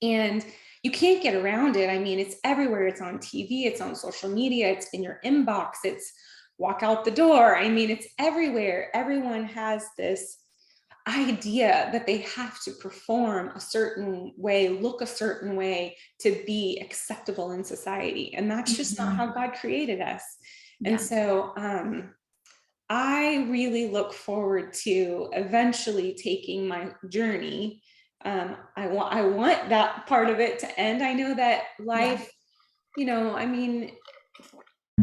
and you can't get around it. I mean, it's everywhere. It's on TV, it's on social media, it's in your inbox, it's walk out the door. I mean, it's everywhere. Everyone has this idea that they have to perform a certain way, look a certain way to be acceptable in society. And that's just not how Mhm. God created us. And Yeah. so I really look forward to eventually taking my journey. I want that part of it to end. I know that Yeah. life, I mean,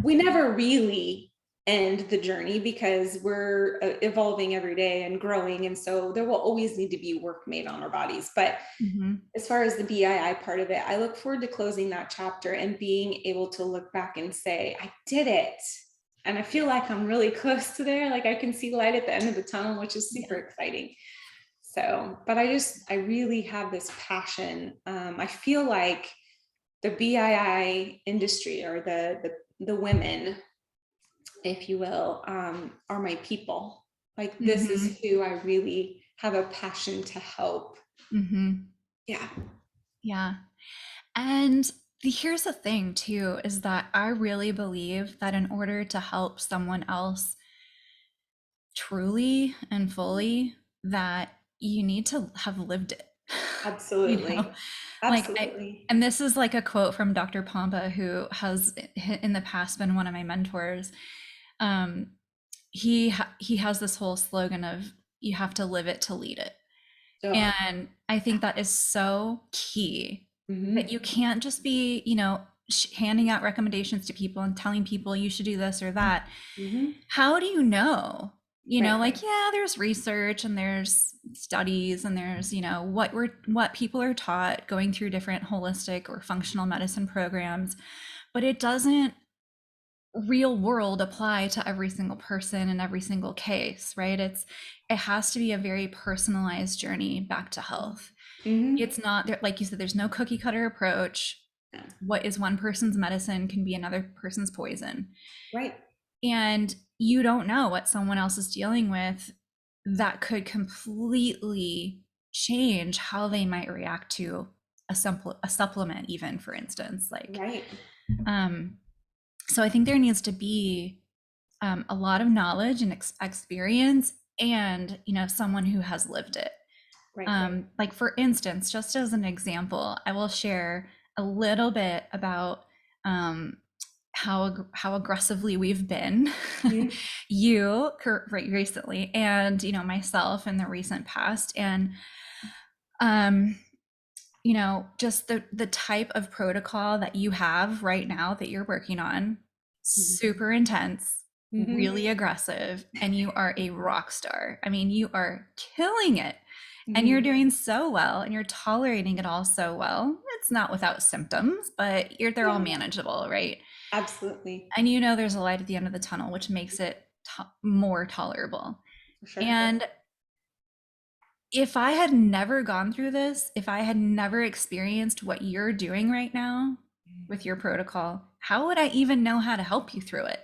we never really end the journey, because we're evolving every day and growing. And so there will always need to be work made on our bodies. But Mhm. as far as the BII part of it, I look forward to closing that chapter and being able to look back and say, I did it. and I feel like I'm really close to there. Like I can see light at the end of the tunnel, which is super Yeah. exciting. So, but I really have this passion. I feel like the BII industry, or the women, if you will, are my people. Like this is Hmm. who I really have a passion to help. Hmm. Yeah, Yeah. And here's the thing too, is that I really believe that in order to help someone else truly and fully, that you need to have lived it. You know, absolutely. like I, Absolutely. and this is like a quote from Dr. Pompa, who has in the past been one of my mentors. Um, he has this whole slogan of you have to live it to lead it. Oh, And I think that is so key, that hmm, you can't just be, handing out recommendations to people and telling people you should do this or that. hmm. How do you know? Right, Like, yeah, there's research and there's studies and there's, what people are taught going through different holistic or functional medicine programs, but it doesn't real world apply to every single person in every single case, right? It has to be a very personalized journey back to health. hmm. It's not there, like you said, there's no cookie cutter approach. Yeah. What is one person's medicine can be another person's poison. Right, And you don't know what someone else is dealing with that could completely change how they might react to a supplement, even, for instance. right, Um, so I think there needs to be a lot of knowledge and experience, and someone who has lived it. right, right. Like, for instance, just as an example, I will share a little bit about um, how aggressively we've been, Mhm, right, recently, and myself in the recent past, and um, just the type of protocol that you have right now that you're working on, mhm, super intense, mhm, really aggressive, and you are a rock star. I mean, you are killing it, and you're mhm. doing so well, and you're tolerating it all so well. It's not without symptoms, but they're all Yeah, manageable, right? absolutely. And there's a light at the end of the tunnel, which makes it more tolerable. For sure. And if I had never gone through this, if I had never experienced what you're doing right now with your protocol, how would I even know how to help you through it?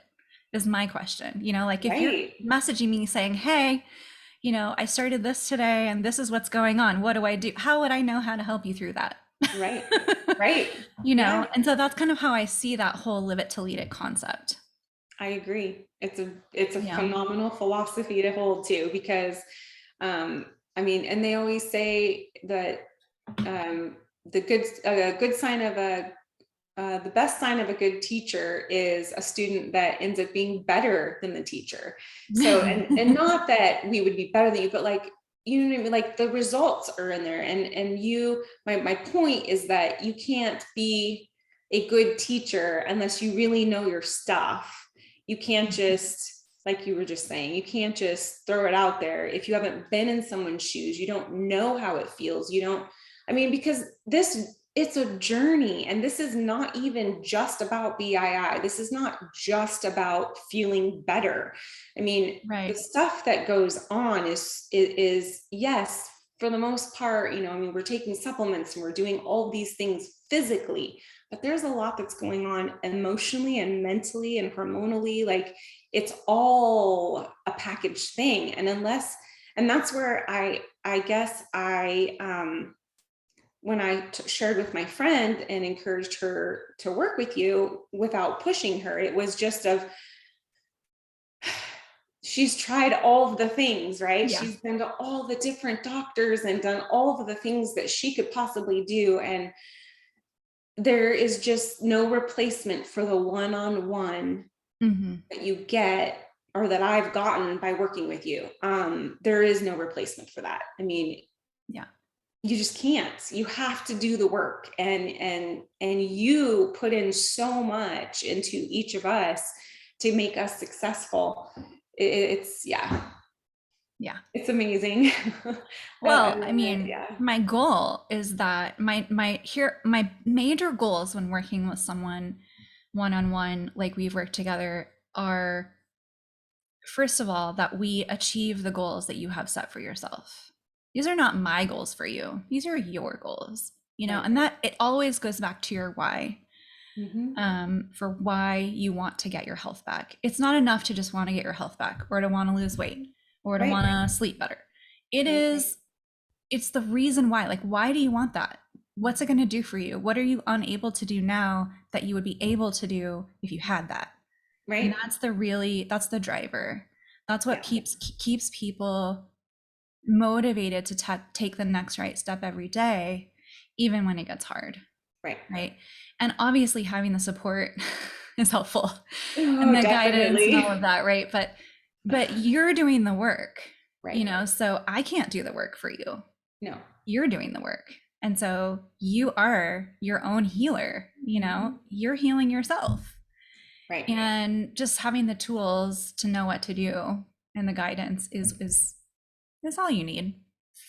Is my question. Like, if you're Right, messaging me saying, hey, I started this today and this is what's going on. What do I do? How would I know how to help you through that? right, right. Yeah, And so that's kind of how I see that whole live it to lead it concept. I agree. It's a Yeah. phenomenal philosophy to hold too, because um, I mean, and they always say that the good a good sign of a the best sign of a good teacher is a student that ends up being better than the teacher. So, and not that we would be better than you, but like, you know what I mean? Like the results are in there. And my point is that you can't be a good teacher unless you really know your stuff. You can't just, like you were just saying, you can't just throw it out there. If you haven't been in someone's shoes, you don't know how it feels. You don't, I mean, because it's a journey, and this is not even just about BII. This is not just about feeling better. I mean, the Right. stuff that goes on is yes, for the most part, I mean, we're taking supplements and we're doing all these things physically, but there's a lot that's going on emotionally and mentally and hormonally. Like it's all a packaged thing. And that's where I guess when I shared with my friend and encouraged her to work with you without pushing her, it was just of, she's tried all of the things, right? Yeah. She's been to all the different doctors and done all of the things that she could possibly do. And there is just no replacement for the one-on-one Hmm. that you get, or that I've gotten by working with you. There is no replacement for that. I mean, Yeah. you just can't. You have to do the work, and you put in so much into each of us to make us successful. It's yeah, Yeah. it's amazing. But I Well, I love it. mean, Yeah. my goal is that my major goals when working with someone one on one, like we've worked together, are, first of all, that we achieve the goals that you have set for yourself. These are not my goals for you. These are your goals, Right. and that it always goes back to your why, Mm-hmm. for why you want to get your health back. It's not enough to just want to get your health back or to want to lose weight or to Right. want to sleep better. It Right. is, it's the reason why. Like, why do you want that? What's it going to do for you? What are you unable to do now that you would be able to do if you had that? And Right. that's the driver. That's what Yeah. keeps people motivated to take the next right step every day, even when it gets hard, Right. right? And obviously having the support is helpful, and Oh, the guidance and all definitely. of that, right? But you're doing the work, Right. so I can't do the work for you. No. You're doing the work. And so you are your own healer, Mm-hmm. you're healing yourself. Right. And just having the tools to know what to do and the guidance is all you need,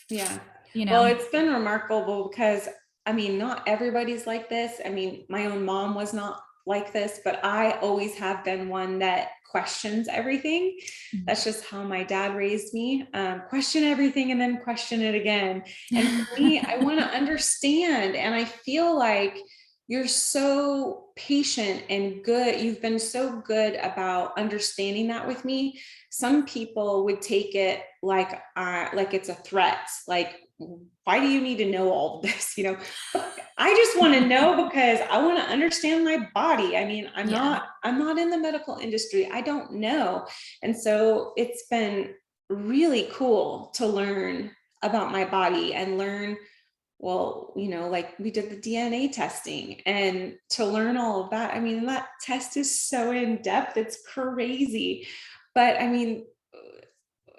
Yeah. you Well, know. it's been remarkable because I mean, not everybody's like this. I mean, my own mom was not like this, but I always have been one that questions everything. That's just how my dad raised me. Question everything and then question it again. And for me, I want to understand. And I feel like you're so patient and good. You've been so good about understanding that with me. Some people would take it like it's a threat, like, why do you need to know all of this, I just want to know because I want to understand my body. I mean, Yeah. I'm not in the medical industry, I don't know. And so it's been really cool to learn about my body and learn, well, like we did the DNA testing, and to learn all of that. I mean, that test is so in depth, it's crazy. But I mean,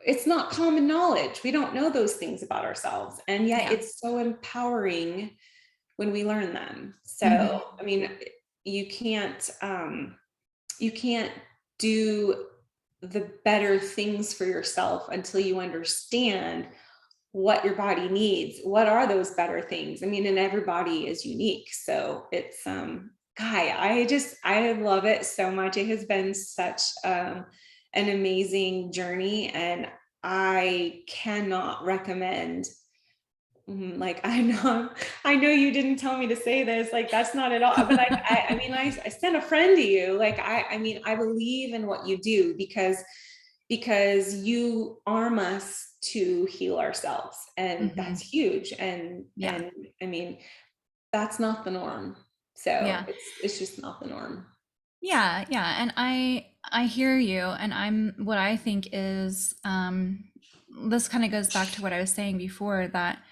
it's not common knowledge. We don't know those things about ourselves. And yet Yeah. it's so empowering when we learn them. Hmm. So, I mean, you can't, you can't do the better things for yourself until you understand what your body needs. What are those better things? I mean, and everybody is unique. So it's, Guy, I love it so much. It has been such, an amazing journey, and I cannot recommend. Like, I know you didn't tell me to say this, like, that's not at all, but I mean, I sent a friend to you. Like, I mean, I believe in what you do because you arm us to heal ourselves, and that's Hmm. huge. And Yeah. I mean, that's not the norm. So Yeah. it's just not the norm. Yeah. Yeah. And I hear you. And what I think is, this kind of goes back to what I was saying before, that,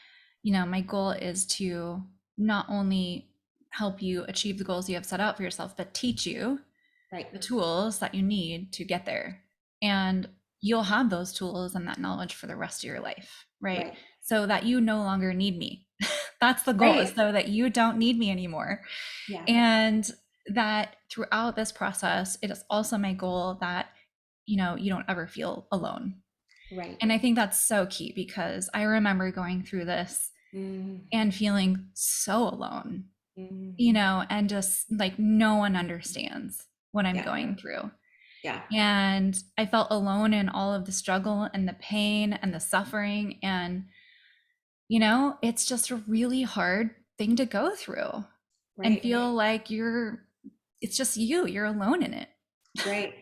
my goal is to not only help you achieve the goals you have set out for yourself, but teach you Right. the tools that you need to get there. And you'll have those tools and that knowledge for the rest of your life, right? Right. So that you no longer need me. That's the goal, is Right. so that you don't need me anymore. Yeah. And that throughout this process, it is also my goal that, you don't ever feel alone. Right. And I think that's so key, because I remember going through this Mm, and feeling so alone, mm, and just like no one understands what I'm yeah. going through. Yeah. And I felt alone in all of the struggle and the pain and the suffering. And, it's just a really hard thing to go through and Right. feel like it's just you're alone in it, Right.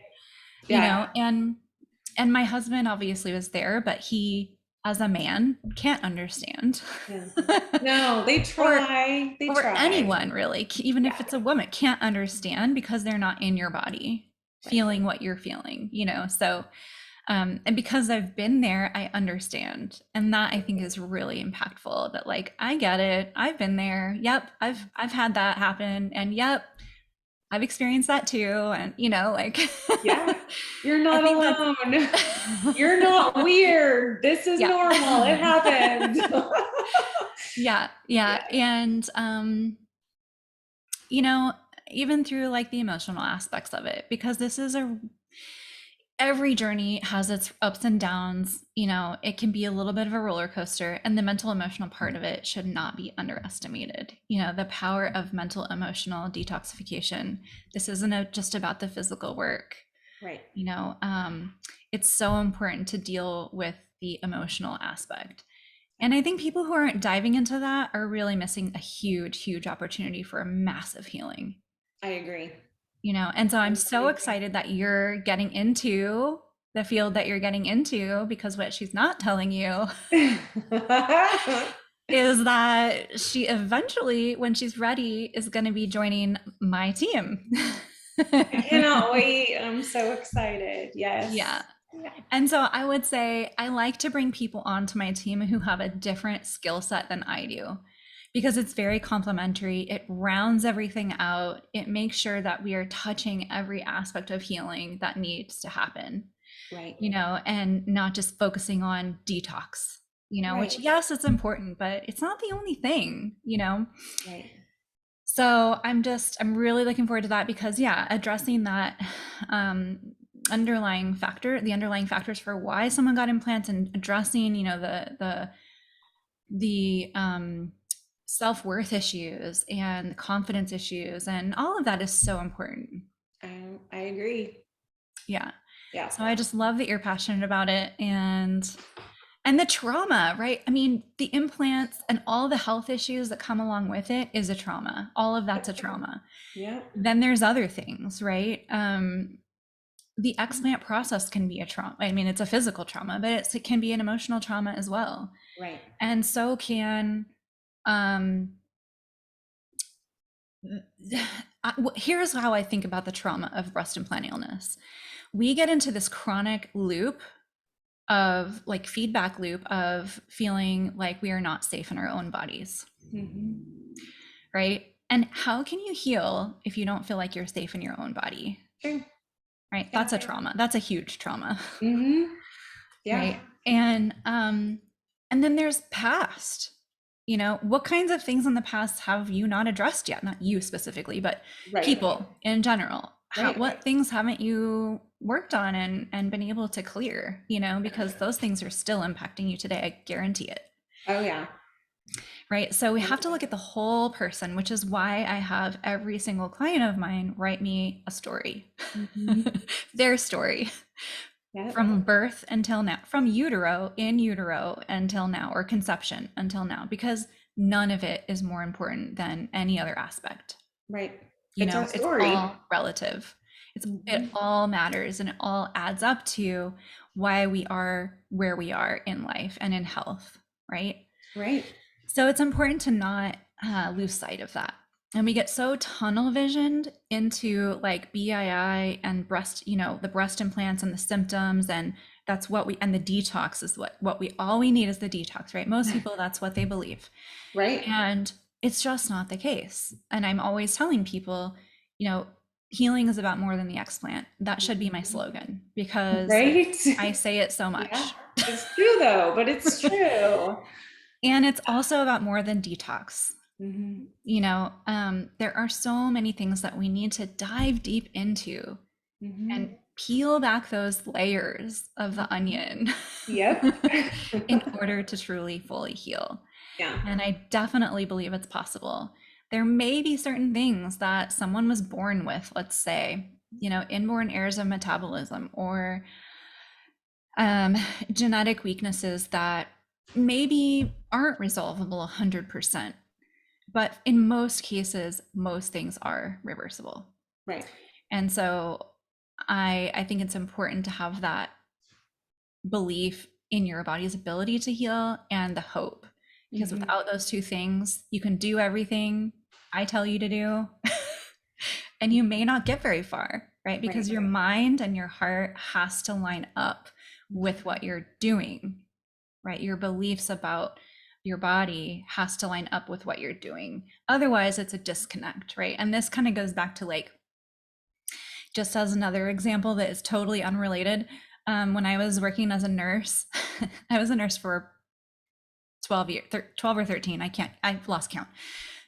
Yeah. and my husband obviously was there, but he, as a man, can't understand. Yeah. No, they or try. They or try. anyone really, even if Yeah. it's a woman, can't understand, because they're not in your body Right. feeling what you're feeling, so and because I've been there, I understand. And that, I think, is really impactful, that like, I get it, I've been there, yep, I've had that happen, and yep, I've experienced that too. And like, Yeah. You're I not think that's alone. You're not weird. This is yeah. normal. It happens. Yeah, yeah. Yeah. And you know even through like the emotional aspects of it, because this is a every journey has its ups and downs. It can be a little bit of a roller coaster, and the mental emotional part of it should not be underestimated. The power of mental emotional detoxification. This isn't just about the physical work. Right. You know, it's so important to deal with the emotional aspect. And I think people who aren't diving into that are really missing a huge, huge opportunity for a massive healing, I agree. you know? And so I I'm so really agree. excited that you're getting into the field that you're getting into, because what she's not telling you is that she eventually, when she's ready, is going to be joining my team. I cannot wait. I'm so excited. Yeah. Yes. Yeah. And so I would say I like to bring people onto my team who have a different skill set than I do, because it's very complementary. It rounds everything out. It makes sure that we are touching every aspect of healing that needs to happen, Right. you know, and not just focusing on detox, you know, which, Right. yes, it's important, but it's not the only thing, you know. Right. So I'm really looking forward to that, because yeah, addressing that um, the underlying factors for why someone got implants, and addressing, you know, the self-worth issues and confidence issues, and all of that is so important. I agree. Yeah. Yeah. So I just love that you're passionate about it, and the trauma, right? I mean, the implants and all the health issues that come along with it is a trauma. All of that's a Yep. trauma. Yep. Then there's other things, right? The explant process can be a trauma. I mean, it's a physical trauma, but it can be an emotional trauma as well. Right. And so can, um, here's how I think about the trauma of breast implant illness. We get into this chronic loop of, like, feedback loop of feeling like we are not safe in our own bodies, Mm-hmm. right? And how can you heal if you don't feel like you're safe in your own body, Sure. right? Yeah. That's a trauma. That's a huge trauma. Mm-hmm. Yeah. Right. And then there's past. You know, what kinds of things in the past have you not addressed yet? Not you specifically, but Right. people in general. Right. What things haven't you worked on and been able to clear, you know, because those things are still impacting you today, I guarantee it. Oh yeah. Right? So we Oh, have to look at the whole person, which is why I have every single client of mine write me a story. mm-hmm. Their story. Yep. From birth until now, from in utero until now, or conception until now, because none of it is more important than any other aspect. Right. You It's our know, it's story. all relative. It Mm-hmm. all matters, and it all adds up to why we are where we are in life and in health, right? Right. So it's important to not lose sight of that. And we get so tunnel visioned into, like, BII and breast, you know, the breast implants and the symptoms, and that's what we, and the detox is what we, all we need is the detox, right? Most people, that's what they believe. Right. And it's just not the case. And I'm always telling people, you know, healing is about more than the explant. That should be my slogan, because Right. I say it so Yeah. much. It's true though, but it's true. And it's also about more than detox. Mm-hmm. You know, there are so many things that we need to dive deep into Mm-hmm. and peel back those layers of the onion Yep. in order to truly fully heal. Yeah. And I definitely believe it's possible. There may be certain things that someone was born with, let's say, you know, inborn errors of metabolism, or um, genetic weaknesses that maybe aren't resolvable 100%. But in most cases, most things are reversible. Right. And so I think it's important to have that belief in your body's ability to heal, and the hope, because Mm-hmm. without those two things, you can do everything I tell you to do and you may not get very far, right? Right. Because your mind and your heart has to line up with what you're doing, right? Your beliefs about your body has to line up with what you're doing. Otherwise, it's a disconnect, right? And this kind of goes back to, like, just as another example that is totally unrelated. When I was working as a nurse, I was a nurse for 12 years, 12 or 13. I've lost count.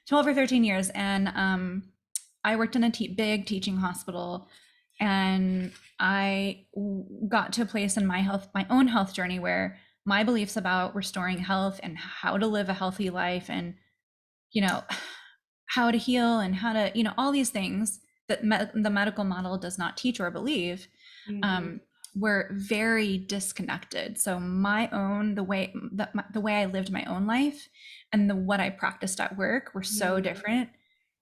12 or 13 years. And I worked in a big teaching hospital, and I got to a place in my own health journey, where my beliefs about restoring health and how to live a healthy life, and, you know, how to heal, and how to, you know, all these things that the medical model does not teach or believe, Mm-hmm. were very disconnected. So the way I lived my own life and what I practiced at work were so different,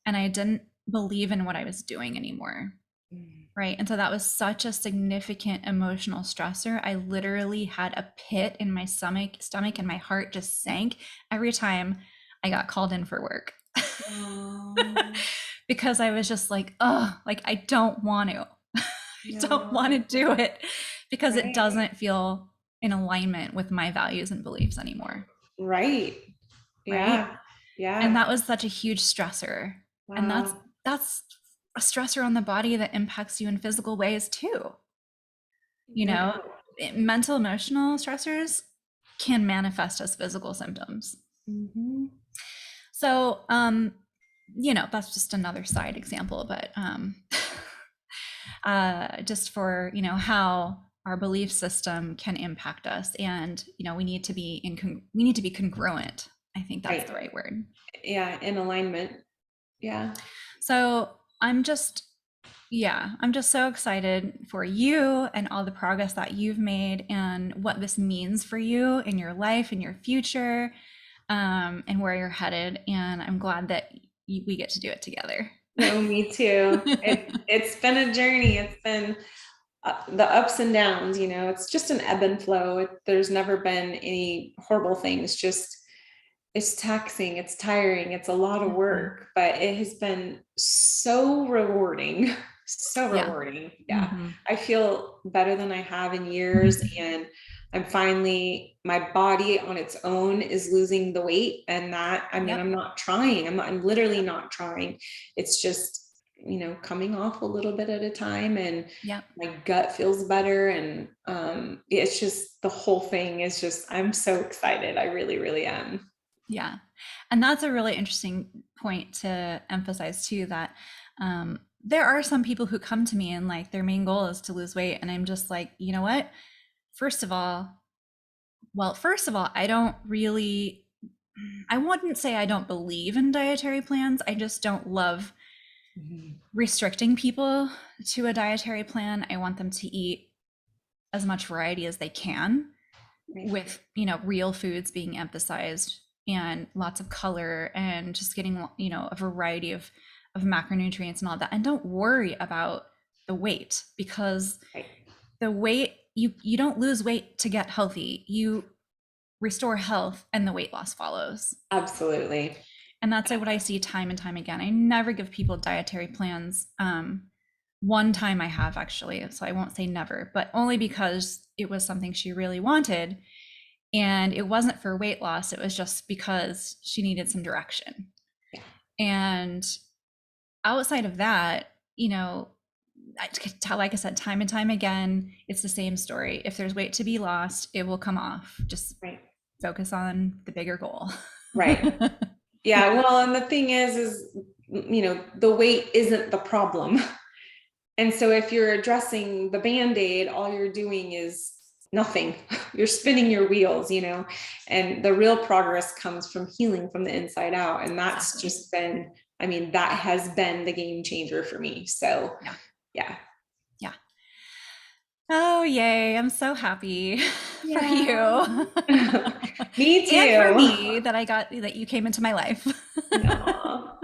and I didn't believe in what I was doing anymore. Mm-hmm. Right. And so that was such a significant emotional stressor. I literally had a pit in my stomach, and my heart just sank every time I got called in for work. Oh, Because I was just like, oh, like I don't want to. I don't want to no. do it because it Right. doesn't feel in alignment with my values and beliefs anymore. Right. Right. Yeah. And Yeah. that was such a huge stressor. And Wow. that's a stressor on the body that impacts you in physical ways too. You No know, doubt. mental, emotional stressors can manifest as physical symptoms. Mm-hmm. So, that's just another side example, but just for, how our belief system can impact us, and, we need to be congruent. I think that's Right. the right word. Yeah. In alignment. Yeah. So I'm just so excited for you and all the progress that you've made and what this means for you in your life and your future, and where you're headed. And I'm glad that we get to do it together. No, me too. It's been a journey. It's been the ups and downs, it's just an ebb and flow. There's never been any horrible things, just it's taxing, it's tiring, it's a lot of Mhm. work, but it has been so rewarding. So Yeah. rewarding. Yeah. Hmm. I feel better than I have in years. And my body on its own is losing the weight. And Yep. I'm not trying. I'm literally not trying. It's just, coming off a little bit at a time, and Yep. my gut feels better. And it's just, the whole thing is just, I'm so excited. I really, really am. Yeah. And that's a really interesting point to emphasize too, that there are some people who come to me and like their main goal is to lose weight. And I'm just like, you know what? First of all, first of all, I wouldn't say I don't believe in dietary plans. I just don't love Mhm. restricting people to a dietary plan. I want them to eat as much variety as they can, Right. with, real foods being emphasized, and lots of color, and just getting, a variety of macronutrients and all that. And don't worry about the weight, because Right. the weight, you don't lose weight to get healthy. You restore health and the weight loss follows. Absolutely. And that's like what I see time and time again. I never give people dietary plans. One time I have, actually, so I won't say never, but only because it was something she really wanted. And it wasn't for weight loss, it was just because she needed some direction. Yeah. And outside of that, like I said, time and time again, it's the same story. If there's weight to be lost, it will come off. Just Right. focus on the bigger goal. Right. Yeah. Well, and the thing is, the weight isn't the problem. And so if you're addressing the Band-Aid, all you're doing is nothing. You're spinning your wheels, and the real progress comes from healing from the inside out. And that's Exactly. just been, that has been the game changer for me. So Yeah. yeah. Yeah. Oh, yay. I'm so happy for Yeah. you. Me And for too. me that you came into my life. No.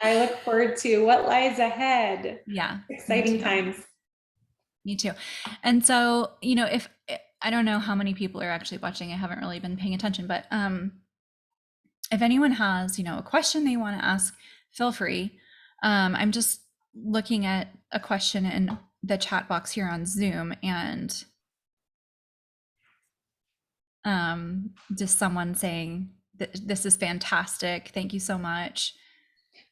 I look forward to what lies ahead. Yeah, me Exciting too. times. Me too. And so, if I don't know how many people are actually watching, I haven't really been paying attention, but if anyone has, a question they want to ask, feel free. I'm just looking at a question in the chat box here on Zoom, and just someone saying that this is fantastic. Thank you so much.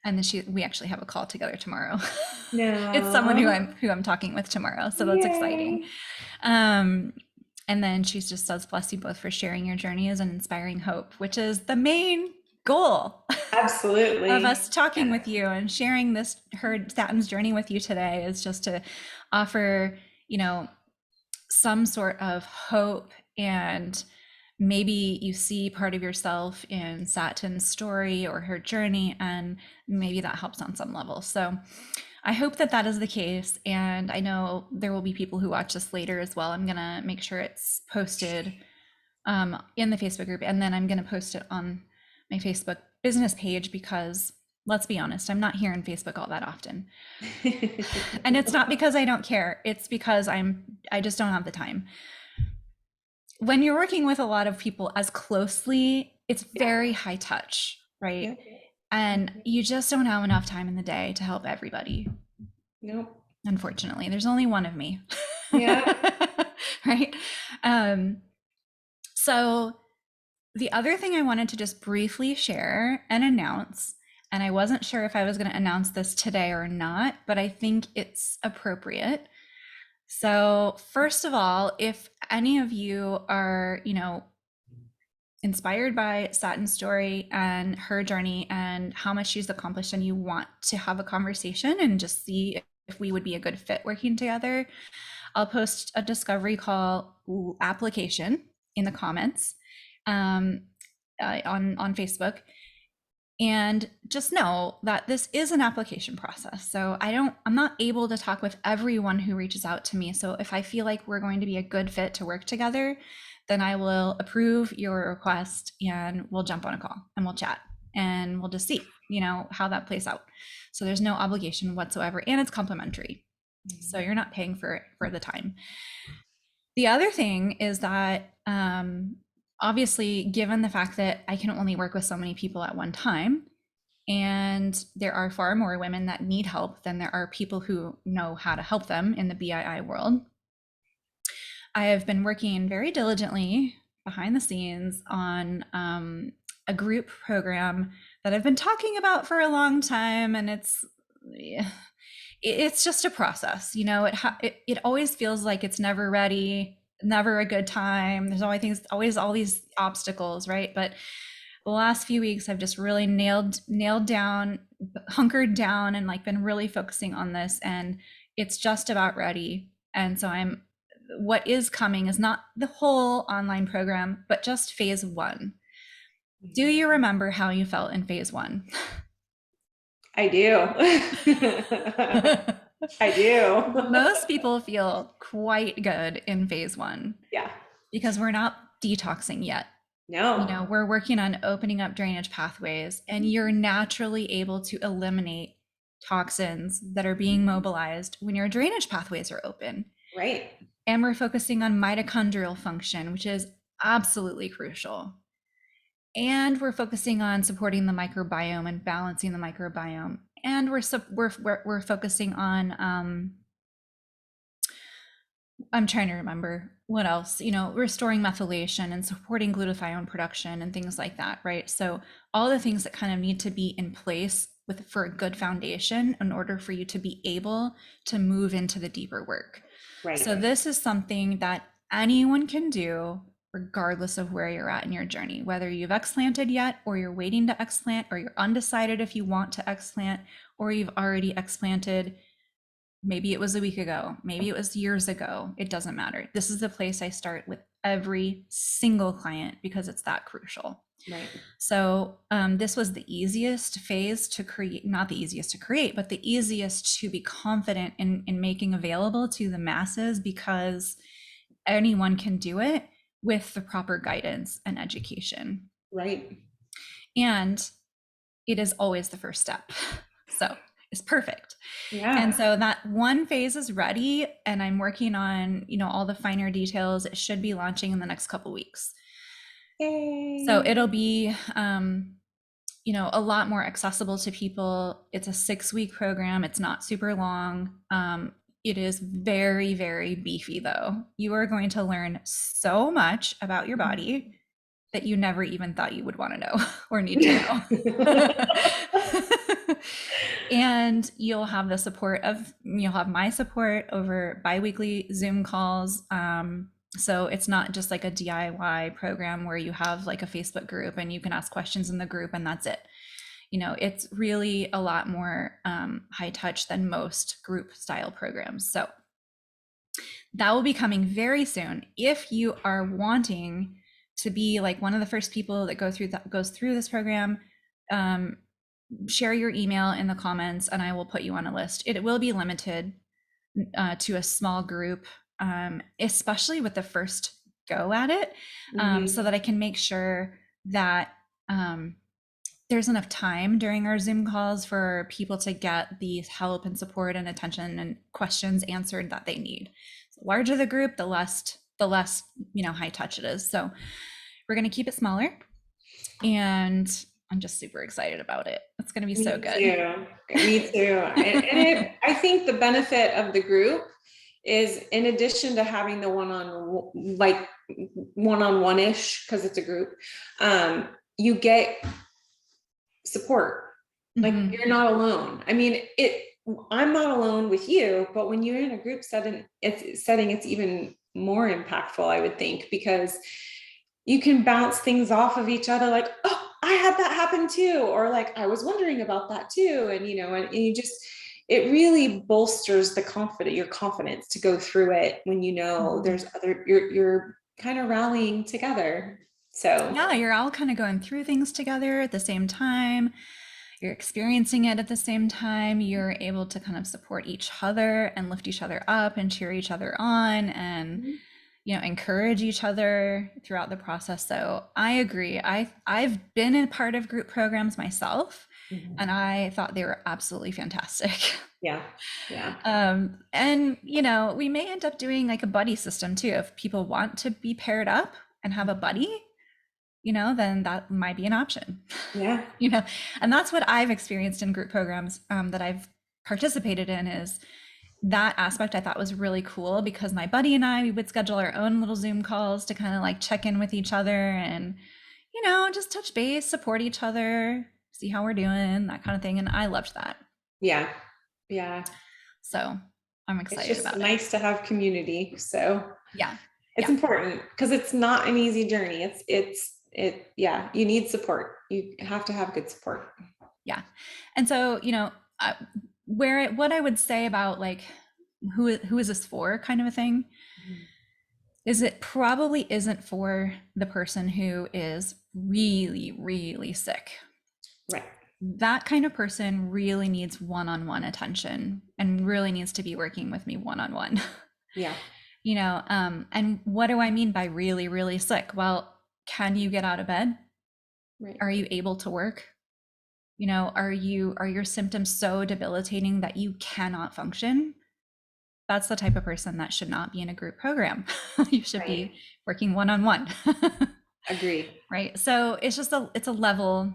And then we actually have a call together tomorrow. It's someone who No. I'm talking with tomorrow, so that's exciting. Yay. Um, and then she just says, "Bless you both for sharing your journeys and inspiring hope," which is the main goal of Absolutely. us talking Yeah. with you and sharing Satin's journey with you today, is just to offer, some sort of hope, and maybe you see part of yourself in Satin's story or her journey, and maybe that helps on some level. So I hope that that is the case. And I know there will be people who watch this later as well. I'm going to make sure it's posted in the Facebook group. And then I'm going to post it on my Facebook business page because let's be honest, I'm not here on Facebook all that often. And it's not because I don't care. It's because I just don't have the time. When you're working with a lot of people as closely, it's Yeah. very high touch, right? Yep. And you just don't have enough time in the day to help everybody. Nope. Unfortunately, there's only one of me. Yeah. Right? So the other thing I wanted to just briefly share and announce, and I wasn't sure if I was going to announce this today or not, but I think it's appropriate. So first of all, if any of you are, inspired by Satin's story and her journey and how much she's accomplished, and you want to have a conversation and just see if we would be a good fit working together, I'll post a discovery call application in the comments on Facebook. And just know that this is an application process. So I'm not able to talk with everyone who reaches out to me. So if I feel like we're going to be a good fit to work together, then I will approve your request and we'll jump on a call and we'll chat and we'll just see, how that plays out. So there's no obligation whatsoever and it's complimentary. So you're not paying for the time. The other thing is that obviously, given the fact that I can only work with so many people at one time, and there are far more women that need help than there are people who know how to help them in the BII world, I have been working very diligently behind the scenes on a group program that I've been talking about for a long time, and it's just a process. It always feels like it's never ready, never a good time. There's always all these obstacles, right? But the last few weeks I've just really nailed down, hunkered down, and like been really focusing on this, and it's just about ready. And so what is coming is not the whole online program, but just phase 1. Do you remember how you felt in phase 1? I do. I do. Most people feel quite good in phase 1 Yeah. because we're not detoxing yet. No. We're working on opening up drainage pathways, and you're naturally able to eliminate toxins that are being mobilized when your drainage pathways are open. Right. And we're focusing on mitochondrial function, which is absolutely crucial. And we're focusing on supporting the microbiome and balancing the microbiome. And we're focusing on I'm trying to remember what else, restoring methylation and supporting glutathione production and things like that, right? So all the things that kind of need to be in place for a good foundation in order for you to be able to move into the deeper work. Right. So this is something that anyone can do regardless of where you're at in your journey, whether you've explanted yet or you're waiting to explant, or you're undecided if you want to explant, or you've already explanted. Maybe it was a week ago, maybe it was years ago. It doesn't matter. This is the place I start with every single client because it's that crucial. Right. So this was the easiest phase to create, not the easiest to create, but the easiest to be confident in making available to the masses, because anyone can do it with the proper guidance and education. Right. And it is always the first step. So it's perfect. Yeah. And so that one phase is ready, and I'm working on, all the finer details. It should be launching in the next couple weeks. Yay. So it'll be, a lot more accessible to people. It's a 6-week program. It's not super long. It is very, very beefy though. You are going to learn so much about your body that you never even thought you would want to know or need to know. And you'll have my support over biweekly Zoom calls. So it's not just like a DIY program where you have like a Facebook group and you can ask questions in the group and that's it. It's really a lot more high touch than most group style programs. So that will be coming very soon. If you are wanting to be like one of the first people that goes through this program, share your email in the comments and I will put you on a list. It will be limited to a small group, especially with the first go at it, so Mhm. that I can make sure that um, there's enough time during our Zoom calls for people to get the help and support and attention and questions answered that they need. So the larger the group, the less high touch it is. So we're going to keep it smaller, and I'm just super excited about it. It's going to be so Me good. too. Me too. I think the benefit of the group is, in addition to having the one-on-one ish, because it's a group, you get support. Like, Hmm. you're not alone. I mean, I'm not alone with you, but when you're in a group setting, it's even more impactful, I would think, because you can bounce things off of each other, like, oh, I had that happen too, or like, I was wondering about that too. And you just, it really bolsters your confidence to go through it when you know Hmm. there's you're kind of rallying together. So Yeah, you're all kind of going through things together at the same time. You're experiencing it at the same time. You're able to kind of support each other and lift each other up and cheer each other on and encourage each other throughout the process. So I agree. I've been a part of group programs myself, and mhm. I thought they were absolutely fantastic. Yeah, yeah, And we may end up doing like a buddy system too. If people want to be paired up and have a buddy, then that might be an option. yeah, you know, and that's what I've experienced in group programs that I've participated in, is that aspect I thought was really cool, because my buddy and I, we would schedule our own little Zoom calls to kind of like check in with each other and, just touch base, support each other, see how we're doing, that kind of thing. And I loved that. yeah, yeah. So I'm It's excited just about it. nice to have community. So Yeah. it's Yeah. important, because it's not an easy journey. Yeah, you need support. You have to have good support. Yeah. And so, uh, what I would say about like, who is this for kind of a thing, Mhm. is it probably isn't for the person who is really, really sick. Right. That kind of person really needs one-on-one attention and really needs to be working with me one-on-one. Yeah. And what do I mean by really, really sick? Well, can you get out of bed? Right. Are you able to work? Are your symptoms so debilitating that you cannot function? That's the type of person that should not be in a group program. You should Right. be working one-on-one. Agreed. Right. So it's a level,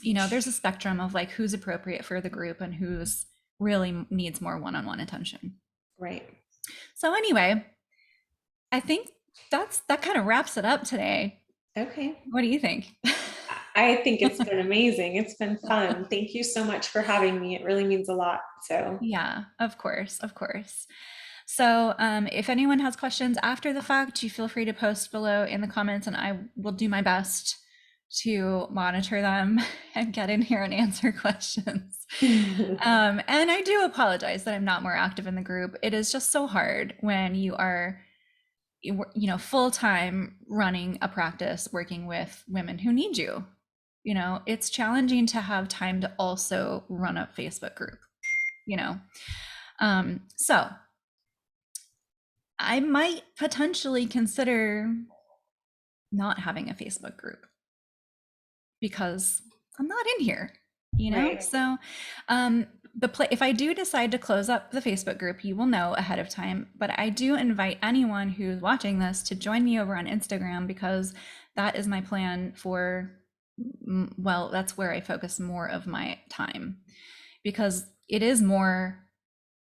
there's a spectrum of like who's appropriate for the group and who's really needs more one-on-one attention. Right. So anyway, I think that kind of wraps it up today. Okay. What do you think? I think it's been amazing. It's been fun. Thank you so much for having me. It really means a lot. So, Yeah, of course, of course. So if anyone has questions after the fact, you feel free to post below in the comments, and I will do my best to monitor them and get in here and answer questions. And I do apologize that I'm not more active in the group. It is just so hard when you are, full time running a practice, working with women who need you. It's challenging to have time to also run a Facebook group. You know, so I might potentially consider not having a Facebook group because I'm not in here, right. So, um, if I do decide to close up the Facebook group, you will know ahead of time. But I do invite anyone who's watching this to join me over on Instagram, because that is my plan for. Well, that's where I focus more of my time, because it is more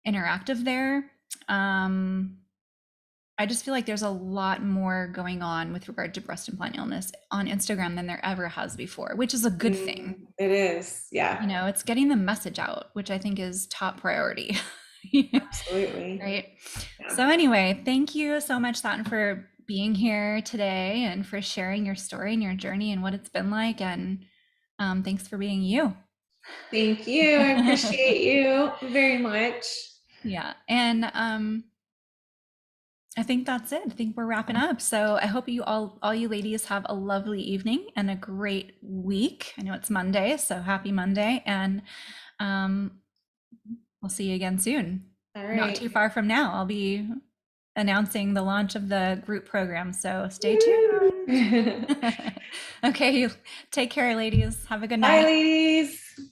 interactive there. I just feel like there's a lot more going on with regard to breast implant illness on Instagram than there ever has before, which is a good thing. It is. Yeah. It's getting the message out, which I think is top priority. Absolutely. Right. Yeah. So, anyway, thank you so much, Satin, for being here today and for sharing your story and your journey and what it's been like. And thanks for being you. Thank you. I appreciate you very much. Yeah. And I think that's it. I think we're wrapping up. So I hope you all you ladies have a lovely evening and a great week. I know it's Monday, so happy Monday, and um, we'll see you again soon. All Not too right. far from now, I'll be announcing the launch of the group program, so stay tuned. Woo! Okay, take care, ladies. Have a good Bye, night. ladies.